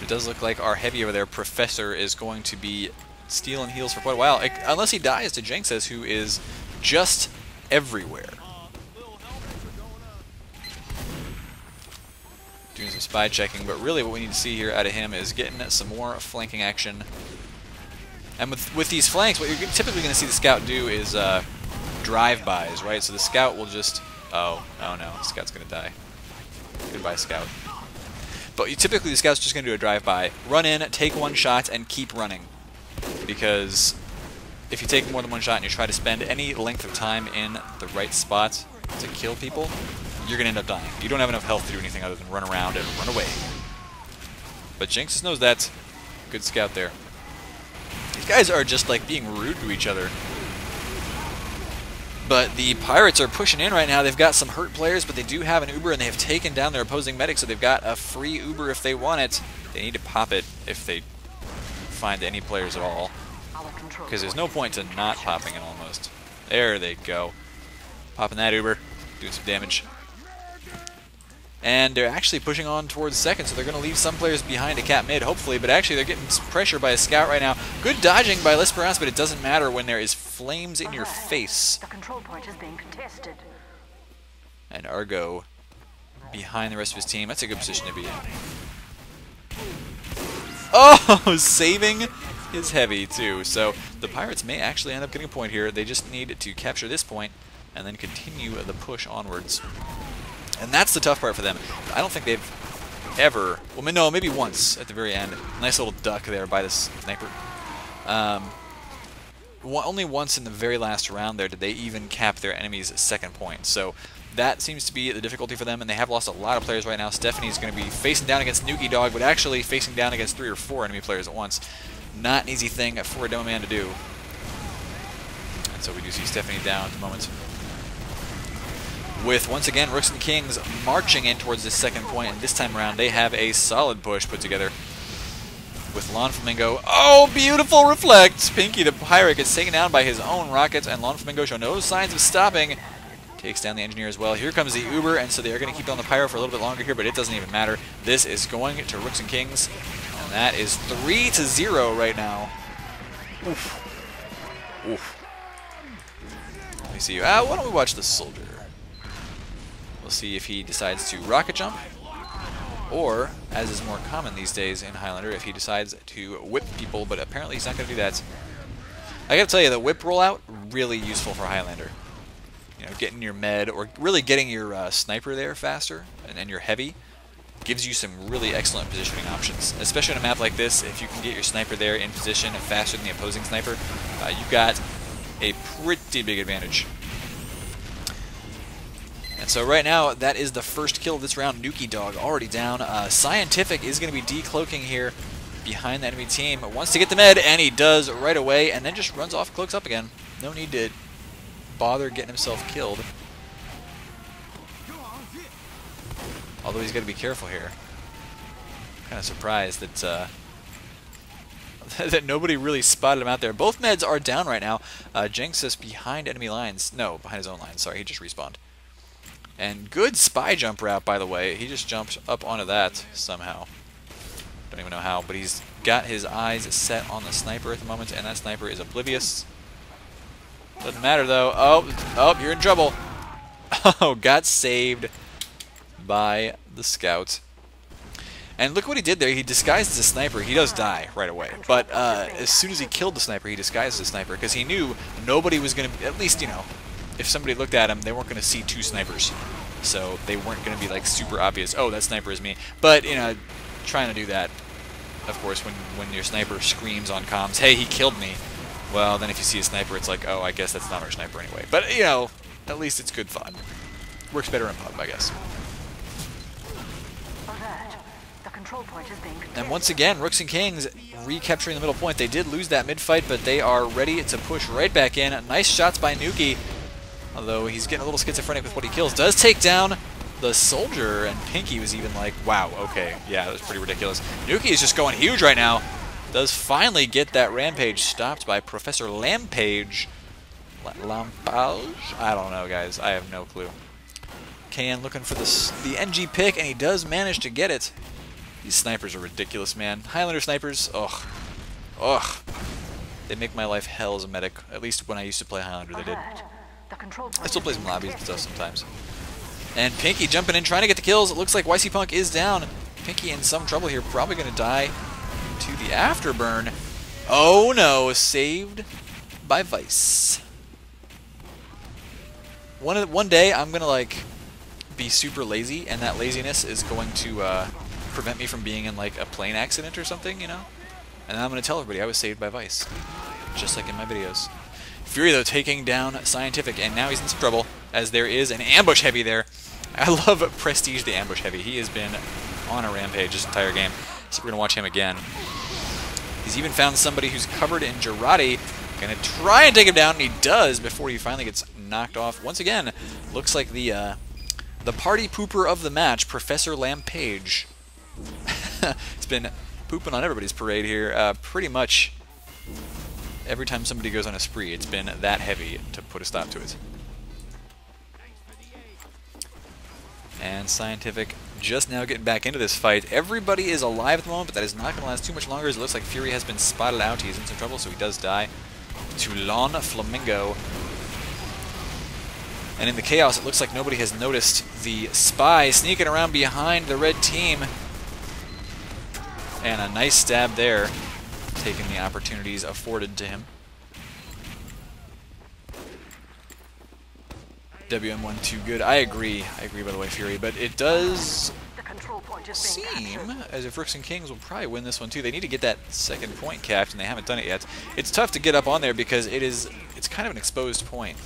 It does look like our heavy over there, Professor, is going to be stealing heals for quite a while. Unless he dies to Jenks, who is just everywhere. Doing some spy checking, but really what we need to see here out of him is getting some more flanking action. And with these flanks, what you're typically going to see the scout do is drive-bys, right? So the scout will just... Oh no, the scout's going to die. Goodbye, Scout. But typically the Scout's just going to do a drive-by. Run in, take one shot, and keep running. Because if you take more than one shot and you try to spend any length of time in the right spot to kill people, you're going to end up dying. You don't have enough health to do anything other than run around and run away. But Jinx knows that. Good Scout there. These guys are just like being rude to each other. But the Pirates are pushing in right now. They've got some hurt players, but they do have an Uber, and they have taken down their opposing medic, so they've got a free Uber if they want it. They need to pop it if they find any players at all, because there's no point to not popping it almost. There they go. Popping that Uber, doing some damage. And they're actually pushing on towards second, so they're going to leave some players behind to cap mid, hopefully, but actually they're getting pressure by a Scout right now. Good dodging by L'Esperance, but it doesn't matter when there is flames in your face. The control point is being contested. And Argo behind the rest of his team. That's a good position to be in. Oh, saving is heavy too. So the Pirates may actually end up getting a point here. They just need to capture this point and then continue the push onwards. And that's the tough part for them. I don't think they've ever... Well, no, maybe once at the very end. Nice little duck there by the sniper. Only once in the very last round there did they even cap their enemy's second point. So that seems to be the difficulty for them, and they have lost a lot of players right now. Stephanie's going to be facing down against Nuki Dog, but actually facing down against 3 or 4 enemy players at once. Not an easy thing for a demo man to do. And so we do see Stephanie down at the moment. With, once again, Rooks and Kings marching in towards this second point, and this time around they have a solid push put together. With Lon Flamingo. Oh, beautiful reflect! Pinky the Pirate gets taken down by his own rockets, and Lon Flamingo show no signs of stopping. Takes down the engineer as well. Here comes the Uber, and so they are going to keep on the Pyro for a little bit longer here, but it doesn't even matter. This is going to Rooks and Kings, and that is 3-0 right now. Oof. Oof. Let me see. Why don't we watch the Soldier? We'll see if he decides to rocket jump, or, as is more common these days in Highlander, if he decides to whip people, but apparently he's not going to do that. I gotta tell you, the whip rollout, really useful for Highlander. You know, getting your med, or really getting your sniper there faster, and your heavy, gives you some really excellent positioning options. Especially on a map like this, if you can get your sniper there in position faster than the opposing sniper, you've got a pretty big advantage. And so right now, that is the first kill of this round. Nuki Dog already down. Scientific is going to be decloaking here behind the enemy team. Wants to get the med, and he does right away, and then just runs off, cloaks up again. No need to bother getting himself killed. Although he's got to be careful here. Kind of surprised that that nobody really spotted him out there. Both meds are down right now. Jinx is behind enemy lines. No, behind his own lines. Sorry, he just respawned. And good spy jump route, by the way. He just jumped up onto that somehow. Don't even know how, but he's got his eyes set on the sniper at the moment, and that sniper is oblivious. Doesn't matter, though. Oh, you're in trouble. Oh, got saved by the Scout. And look what he did there. He disguised as a sniper. He does die right away. But as soon as he killed the sniper, he disguised as a sniper, because he knew nobody was going to, at least, you know, if somebody looked at him, they weren't going to see 2 snipers. So they weren't going to be like super obvious, oh, that sniper is me. But, you know, trying to do that, of course, when your sniper screams on comms, hey, he killed me. Well, then if you see a sniper, it's like, oh, I guess that's not our sniper anyway. But, you know, at least it's good fun. Works better in pub, I guess. And once again, Rooks and Kings recapturing the middle point. They did lose that mid-fight, but they are ready to push right back in. Nice shots by Nuki. Although he's getting a little schizophrenic with what he kills. Does take down the Soldier, and Pinky was even like, wow, okay, yeah, that was pretty ridiculous. Nuki is just going huge right now. Does finally get that rampage stopped by Professor Lampage. Lampage? I don't know, guys. I have no clue. KN looking for the NG pick, and he does manage to get it. These snipers are ridiculous, man. Highlander snipers, ugh. Ugh. They make my life hell as a medic. At least when I used to play Highlander, they did. I still play some lobbies and stuff sometimes. And Pinky jumping in, trying to get the kills. It looks like YC Punk is down. Pinky in some trouble here, probably going to die to the afterburn. Oh no, saved by Vice. One day I'm going to like be super lazy, and that laziness is going to prevent me from being in like a plane accident or something, you know? And then I'm going to tell everybody I was saved by Vice, just like in my videos. Fury, though, taking down Scientific, and now he's in some trouble, as there is an ambush heavy there. I love Prestige the ambush heavy. He has been on a rampage this entire game, so we're going to watch him again. He's even found somebody who's covered in Girardi, going to try and take him down, and he does before he finally gets knocked off. Once again, looks like the party pooper of the match, Professor Lampage. It's been pooping on everybody's parade here. Pretty much every time somebody goes on a spree, it's been that heavy to put a stop to it. And Scientific just now getting back into this fight. Everybody is alive at the moment, but that is not going to last too much longer, as it looks like Fury has been spotted out. He's in some trouble, so he does die. Toulon Flamingo. And in the chaos, it looks like nobody has noticed the spy sneaking around behind the red team. And a nice stab there, taking the opportunities afforded to him. WM1 too good. I agree, by the way, Fury, but it does seem as if Rooks and Kings will probably win this one too. They need to get that second point capped, and they haven't done it yet. It's tough to get up on there because it's kind of an exposed point.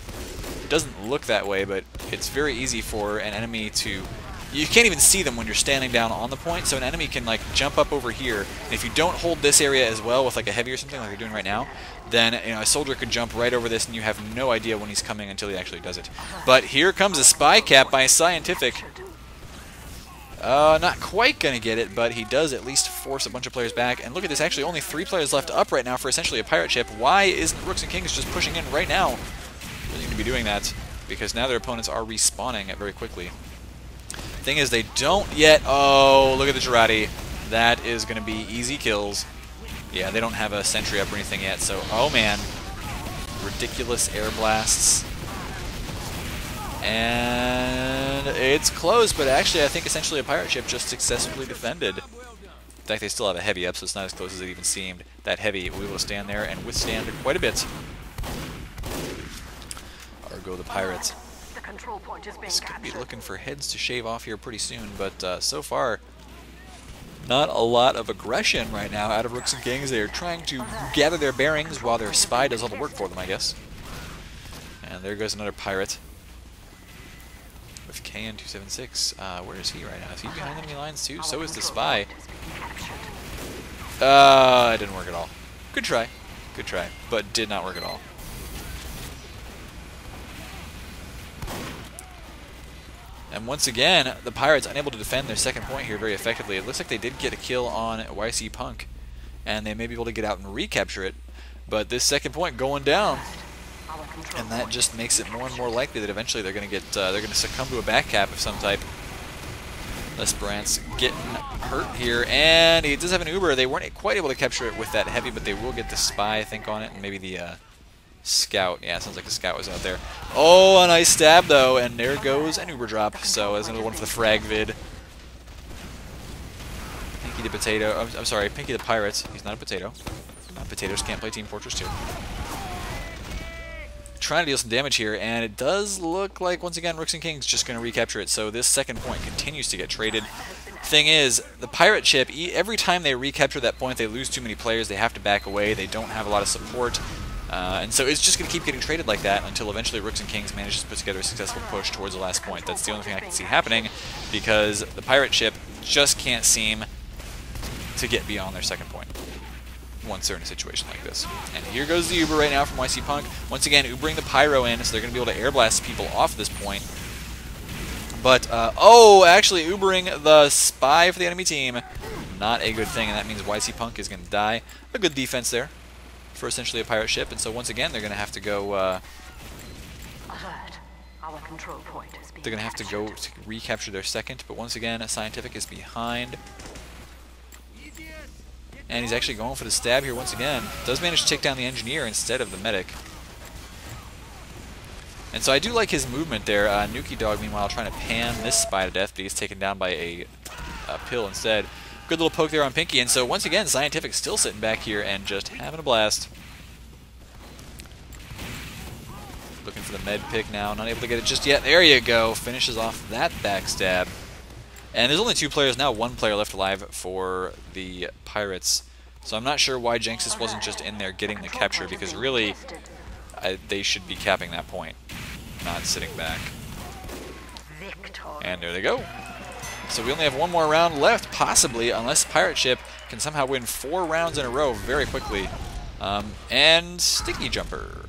It doesn't look that way, but it's very easy for an enemy to... You can't even see them when you're standing down on the point, so an enemy can like jump up over here, and if you don't hold this area as well with like a heavy or something like you're doing right now, then a soldier could jump right over this and you have no idea when he's coming until he actually does it. But here comes a spy cap by Scientific. Not quite going to get it, but he does at least force a bunch of players back. And look at this, actually only 3 players left up right now for essentially a pirate ship. Why isn't Rooks and Kings just pushing in right now? They need to be doing that, because now their opponents are respawning very quickly. Thing is, they don't yet... Oh, look at the Girardi. That is going to be easy kills. Yeah, they don't have a sentry up or anything yet, so... Oh, man. Ridiculous air blasts. And it's close, but actually I think essentially a pirate ship just successfully defended. In fact, they still have a heavy up, so it's not as close as it even seemed. That heavy will be able to stand there and withstand quite a bit. Or go the pirates. Just going to be looking for heads to shave off here pretty soon, but so far, not a lot of aggression right now out of Rooks and Kings. They're trying to gather their bearings while their spy does all the work for them, I guess. And there goes another pirate. With KN276, where is he right now? Is he behind enemy lines too? So is the spy. It didn't work at all. Good try, but did not work at all. And once again, the pirates unable to defend their second point here very effectively. It looks like they did get a kill on YC Punk, and they may be able to get out and recapture it. But this second point going down, and that just makes it more and more likely that eventually they're going to succumb to a back cap of some type. Lesperance getting hurt here, and he does have an Uber. They weren't quite able to capture it with that heavy, but they will get the spy, I think, on it, and maybe the scout. Yeah, it sounds like the scout was out there. Oh, a nice stab though, and there goes an Uber drop. So there's another one for the frag vid. Pinky the potato. I'm sorry, Pinky the pirate. He's not a potato. Potatoes can't play Team Fortress 2. Trying to deal some damage here, and it does look like once again Rooks and Kings just going to recapture it. So this second point continues to get traded. Thing is, the pirate ship, every time they recapture that point, they lose too many players. They have to back away. They don't have a lot of support. And so it's just going to keep getting traded like that until eventually Rooks and Kings manages to put together a successful push towards the last point. That's the only thing I can see happening, because the pirate ship just can't seem to get beyond their second point once they're in a situation like this. And here goes the Uber right now from YC Punk. Once again, Ubering the Pyro in, so they're going to be able to air blast people off this point. But, oh, actually Ubering the spy for the enemy team. Not a good thing, and that means YC Punk is going to die. A good defense there for essentially a pirate ship, and so once again they're going to have to go to recapture their second, but once again Scientific is behind, and he's actually going for the stab here once again. Does manage to take down the engineer instead of the medic, and so I do like his movement there. Nuki Dog meanwhile trying to pan this spy to death, but he's taken down by a pill instead. Good little poke there on Pinky, and so once again Scientific still sitting back here and just having a blast. Looking for the med pick now. Not able to get it just yet. There you go. Finishes off that backstab. And there's only 2 players now. 1 player left alive for the Pirates. So I'm not sure why Jenxis wasn't just in there getting the capture, because really they should be capping that point, not sitting back. And there they go. So we only have 1 more round left, possibly, unless Pirate Ship can somehow win 4 rounds in a row very quickly. And Sticky Jumper.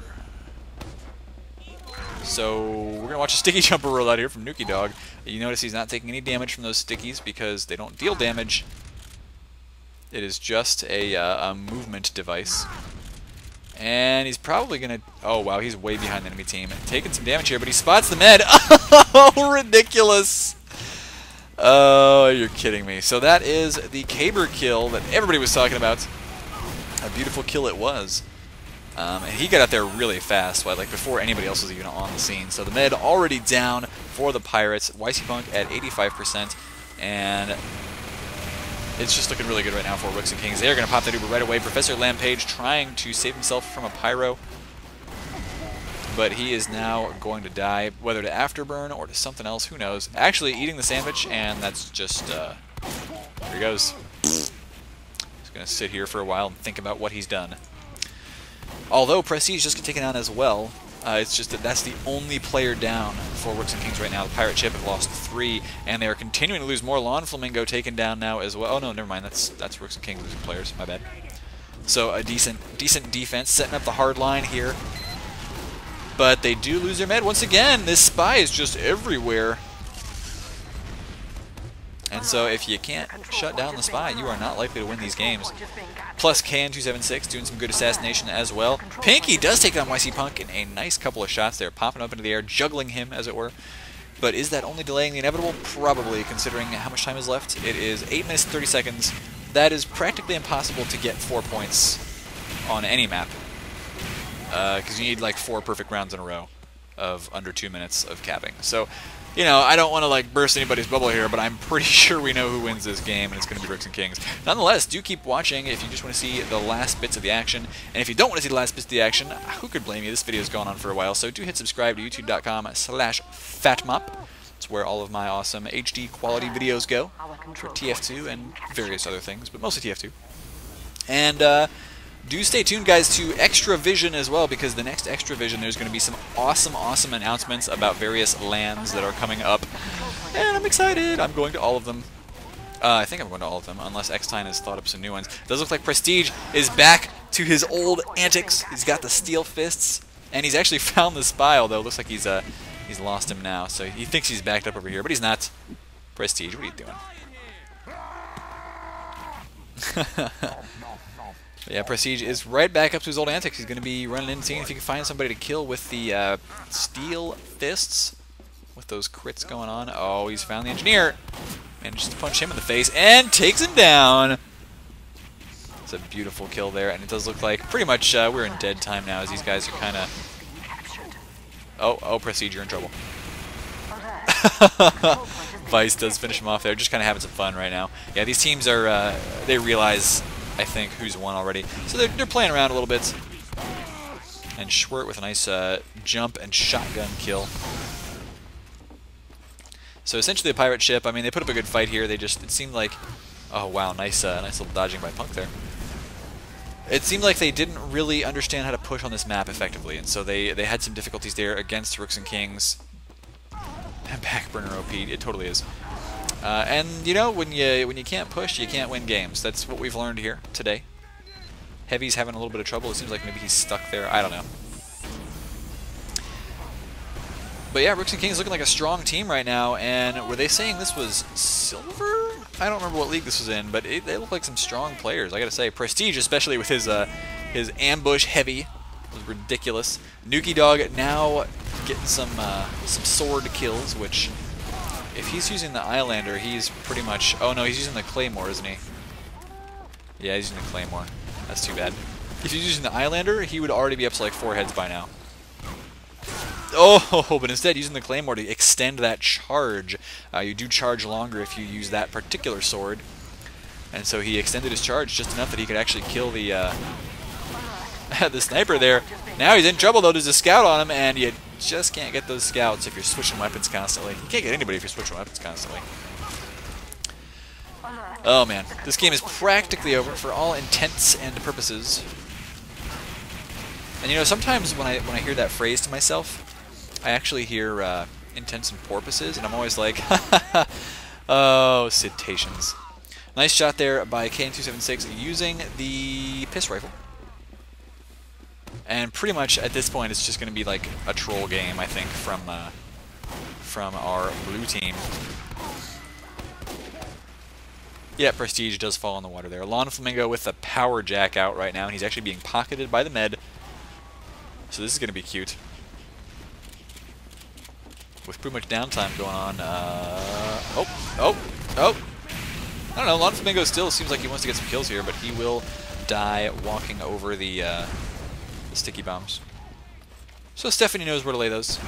So we're going to watch a Sticky Jumper roll out here from Nuki Dog. You notice he's not taking any damage from those stickies because they don't deal damage. It is just a movement device. And he's probably going to... Oh, wow, he's way behind the enemy team. Taking some damage here, but he spots the med. Oh, ridiculous. Oh, you're kidding me. So that is the Caber kill that everybody was talking about. A beautiful kill it was. And he got out there really fast, like before anybody else was even on the scene. So the med already down for the Pirates. YC Punk at 85%. And it's just looking really good right now for Rooks and Kings. They're going to pop that Uber right away. Professor Lampage trying to save himself from a pyro. But he is now going to die, whether to afterburn or to something else, who knows. Actually eating the sandwich, and that's just, there he goes. He's going to sit here for a while and think about what he's done. Although Prestige just got taken down as well, it's just that that's the only player down for Rooks and Kings right now. The Pirate Ship have lost 3, and they are continuing to lose more. Lawn Flamingo taken down now as well. Oh no, never mind. That's Rooks and Kings losing players. My bad. So a decent defense, setting up the hard line here. But they do lose their med once again. This spy is just everywhere. And so if you can't shut down the spy, you are not likely to win these games. Plus KN276 doing some good assassination as well. Pinky does take down YC Punk in a nice couple of shots there, popping up into the air, juggling him as it were. But is that only delaying the inevitable? Probably, considering how much time is left. It is 8 minutes and 30 seconds. That is practically impossible to get 4 points on any map. Because you need like 4 perfect rounds in a row of under 2 minutes of capping. So, you know, I don't want to like burst anybody's bubble here, but I'm pretty sure we know who wins this game, and it's going to be Rooks and Kings. Nonetheless, do keep watching if you just want to see the last bits of the action. And if you don't want to see the last bits of the action, who could blame you? This video has gone on for a while, so do hit subscribe to youtube.com/fatmop. It's where all of my awesome HD quality videos go for TF2 and various other things, but mostly TF2. And do stay tuned, guys, to Extra Vision as well, because the next Extra Vision, there's going to be some awesome announcements about various lands that are coming up. And I'm excited. I'm going to all of them. I think I'm going to all of them, unless X-Tine has thought up some new ones. It does look like Prestige is back to his old antics. He's got the steel fists, and he's actually found the spy, although it looks like he's lost him now. So he thinks he's backed up over here, but he's not. Prestige, what are you doing? Yeah, Prestige is right back up to his old antics. He's going to be running in, seeing if he can find somebody to kill with the steel fists, with those crits going on. Oh, he's found the engineer. Manages to punch him in the face and takes him down. It's a beautiful kill there, and it does look like pretty much we're in dead time now, as these guys are kind of... Oh, Prestige, you're in trouble. Vice does finish him off there. Just kind of having some fun right now. Yeah, these teams are, they realize, I think, who's won already. So they're playing around a little bit. And Schwert with a nice jump and shotgun kill. So essentially a pirate ship. I mean, they put up a good fight here. They just, it seemed like, oh wow, nice little dodging by Punk there. It seemed like they didn't really understand how to push on this map effectively, and so they had some difficulties there against Rooks and Kings. Backburner OP, it totally is. And you know, when you can't push, you can't win games. That's what we've learned here today. Heavy's having a little bit of trouble. It seems like maybe he's stuck there. I don't know. But yeah, Rooks and Kings looking like a strong team right now. And were they saying this was silver? I don't remember what league this was in, but they look like some strong players. I gotta say, Prestige, especially with his ambush heavy, was ridiculous. Nuki Dog now getting some sword kills, which if he's using the Islander, he's pretty much... Oh no, he's using the Claymore, isn't he? Yeah, he's using the Claymore. That's too bad. If he's using the Islander, he would already be up to like 4 heads by now. Oh, but instead using the Claymore to extend that charge. You do charge longer if you use that particular sword. And so he extended his charge just enough that he could actually kill the the sniper there. Now he's in trouble though. There's a scout on him, and you just can't get those scouts if you're switching weapons constantly. You can't get anybody if you're switching weapons constantly. Oh man, this game is practically over for all intents and purposes. And you know, sometimes when I hear that phrase to myself, I actually hear intents and porpoises, and I'm always like, oh, cetaceans. Nice shot there by KN276 using the piss rifle. And pretty much at this point, it's just going to be like a troll game, I think, from our blue team. Yeah, Prestige does fall in the water there. Lawn Flamingo with the power jack out right now, and he's actually being pocketed by the med. So this is going to be cute. With pretty much downtime going on. Oh. I don't know, Lawn Flamingo still seems like he wants to get some kills here, but he will die walking over the sticky bombs. So Stephanie knows where to lay those.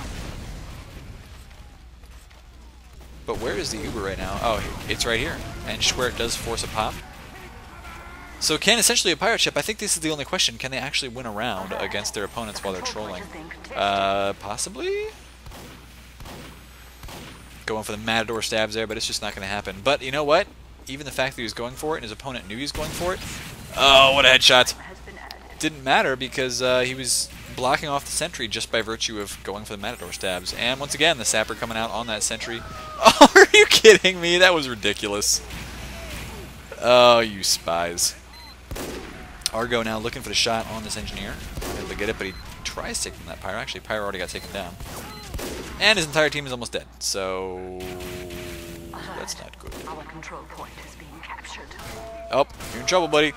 But where is the Uber right now? Oh, it's right here. And Schwert does force a pop. So can essentially a pirate ship, I think this is the only question, can they actually win a round against their opponents while they're trolling? Possibly? Going for the Matador stabs there, but it's just not going to happen. But you know what? Even the fact that he was going for it and his opponent knew he was going for it. Oh, what a headshot. Didn't matter because he was blocking off the sentry just by virtue of going for the Matador stabs. And once again, the sapper coming out on that sentry. Oh, are you kidding me? That was ridiculous. Oh, you spies. Argo now looking for the shot on this engineer. Able to get it, but he tries taking that pyro. Actually, pyro already got taken down. And his entire team is almost dead, so that's not good. Our control point is being captured. Oh, you're in trouble, buddy.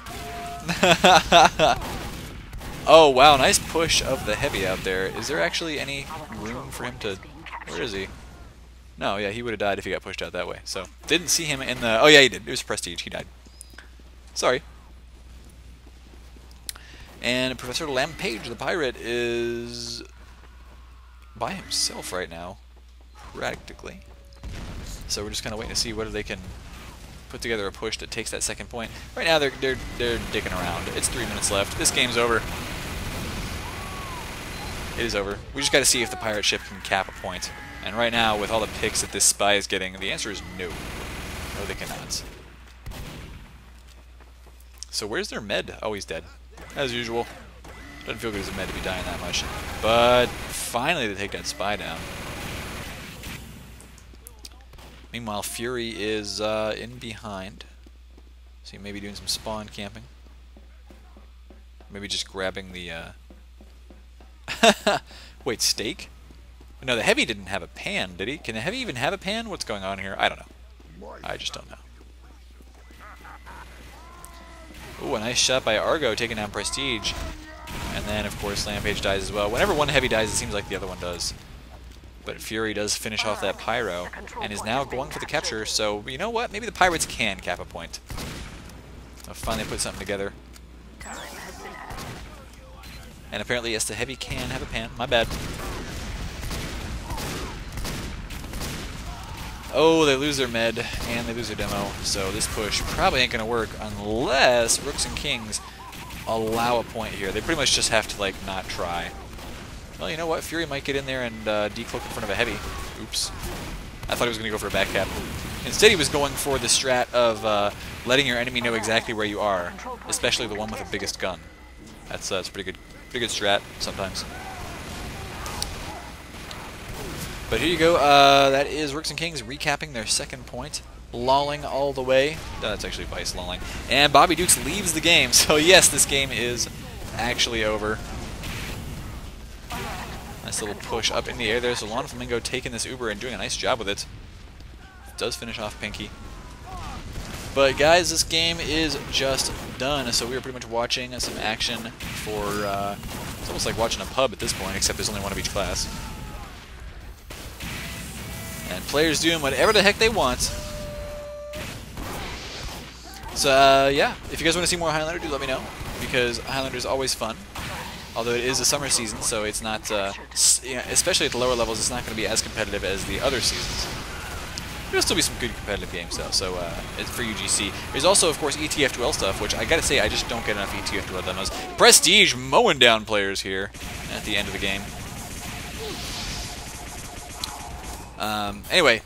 Oh, wow, nice push of the heavy out there. Is there actually any room for him to... Where is he? No, yeah, he would have died if he got pushed out that way. So, didn't see him in the... Oh, yeah, he did. It was Prestige. He died. Sorry. And Professor Lampage, the pirate, is by himself right now, practically. So we're just kind of waiting to see whether they can put together a push that takes that second point. Right now, they're dicking around. It's 3 minutes left. This game's over. It is over. We just got to see if the pirate ship can cap a point. And right now, with all the picks that this spy is getting, the answer is no. No, they cannot. So where's their med? Oh, he's dead. As usual. Doesn't feel good as a med to be dying that much. But finally they take that spy down. Meanwhile, Fury is in behind. So he may be doing some spawn camping. Maybe just grabbing the... Wait, steak? No, the heavy didn't have a pan, did he? Can the heavy even have a pan? What's going on here? I don't know. I just don't know. Ooh, a nice shot by Argo taking down Prestige. And then, of course, Lampage dies as well. Whenever one heavy dies, it seems like the other one does. But Fury does finish off that pyro and is now going for the capture. So, you know what? Maybe the pirates can cap a point. I'll finally put something together. And apparently, yes, the heavy can have a pan. My bad. Oh, they lose their med, and they lose their demo, so this push probably ain't going to work unless Rooks and Kings allow a point here. They pretty much just have to, like, not try. Well, you know what? Fury might get in there and decloak in front of a heavy. Oops. I thought he was going to go for a back cap. Instead, he was going for the strat of letting your enemy know exactly where you are, especially the one with the biggest gun. That's pretty good strat sometimes. But here you go, that is Rooks and Kings recapping their second point, lolling all the way. No, that's actually Vice lolling. And Bobby Dukes leaves the game, so yes, this game is actually over. Nice little push up in the air there, so Lawn Flamingo taking this Uber and doing a nice job with it. Does finish off Pinky. But guys, this game is just done, so we are pretty much watching some action for, it's almost like watching a pub at this point, except there's only one of each class. And players doing whatever the heck they want. So, yeah, if you guys want to see more Highlander, do let me know, because Highlander is always fun. Although it is a summer season, so it's not, you know, especially at the lower levels, it's not going to be as competitive as the other seasons. There'll still be some good competitive games though. So it's for UGC. There's also, of course, ETF Duel stuff, which I gotta say I just don't get enough ETF Duel demos. Prestige mowing down players here at the end of the game. Anyway,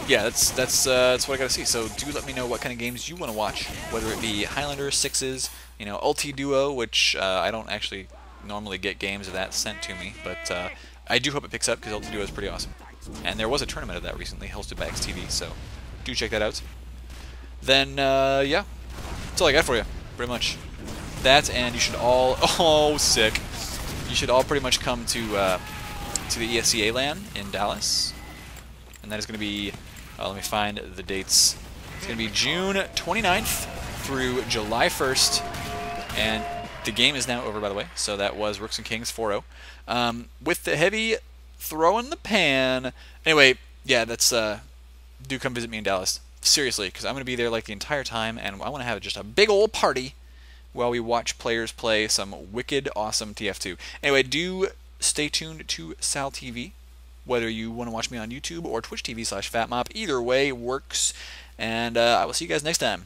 yeah, that's what I gotta see. So do let me know what kind of games you want to watch, whether it be Highlander, Sixes, you know, Ulti Duo, which I don't actually normally get games of that sent to me, but I do hope it picks up because Ulti Duo is pretty awesome. And there was a tournament of that recently, hosted by XTV, so do check that out. Then yeah, that's all I got for you, pretty much. That, and you should all sick. You should all pretty much come to the ESCA LAN in Dallas. And that is going to be, let me find the dates. It's going to be June 29th through July 1st. And the game is now over, by the way. So that was Rooks and Kings 4-0. With the heavy throw in the pan. Anyway, yeah, that's, do come visit me in Dallas. Seriously, because I'm going to be there like the entire time. And I want to have just a big old party while we watch players play some wicked awesome TF2. Anyway, do stay tuned to SalTV. Whether you want to watch me on YouTube or Twitch TV/FatMop, either way works. And I will see you guys next time.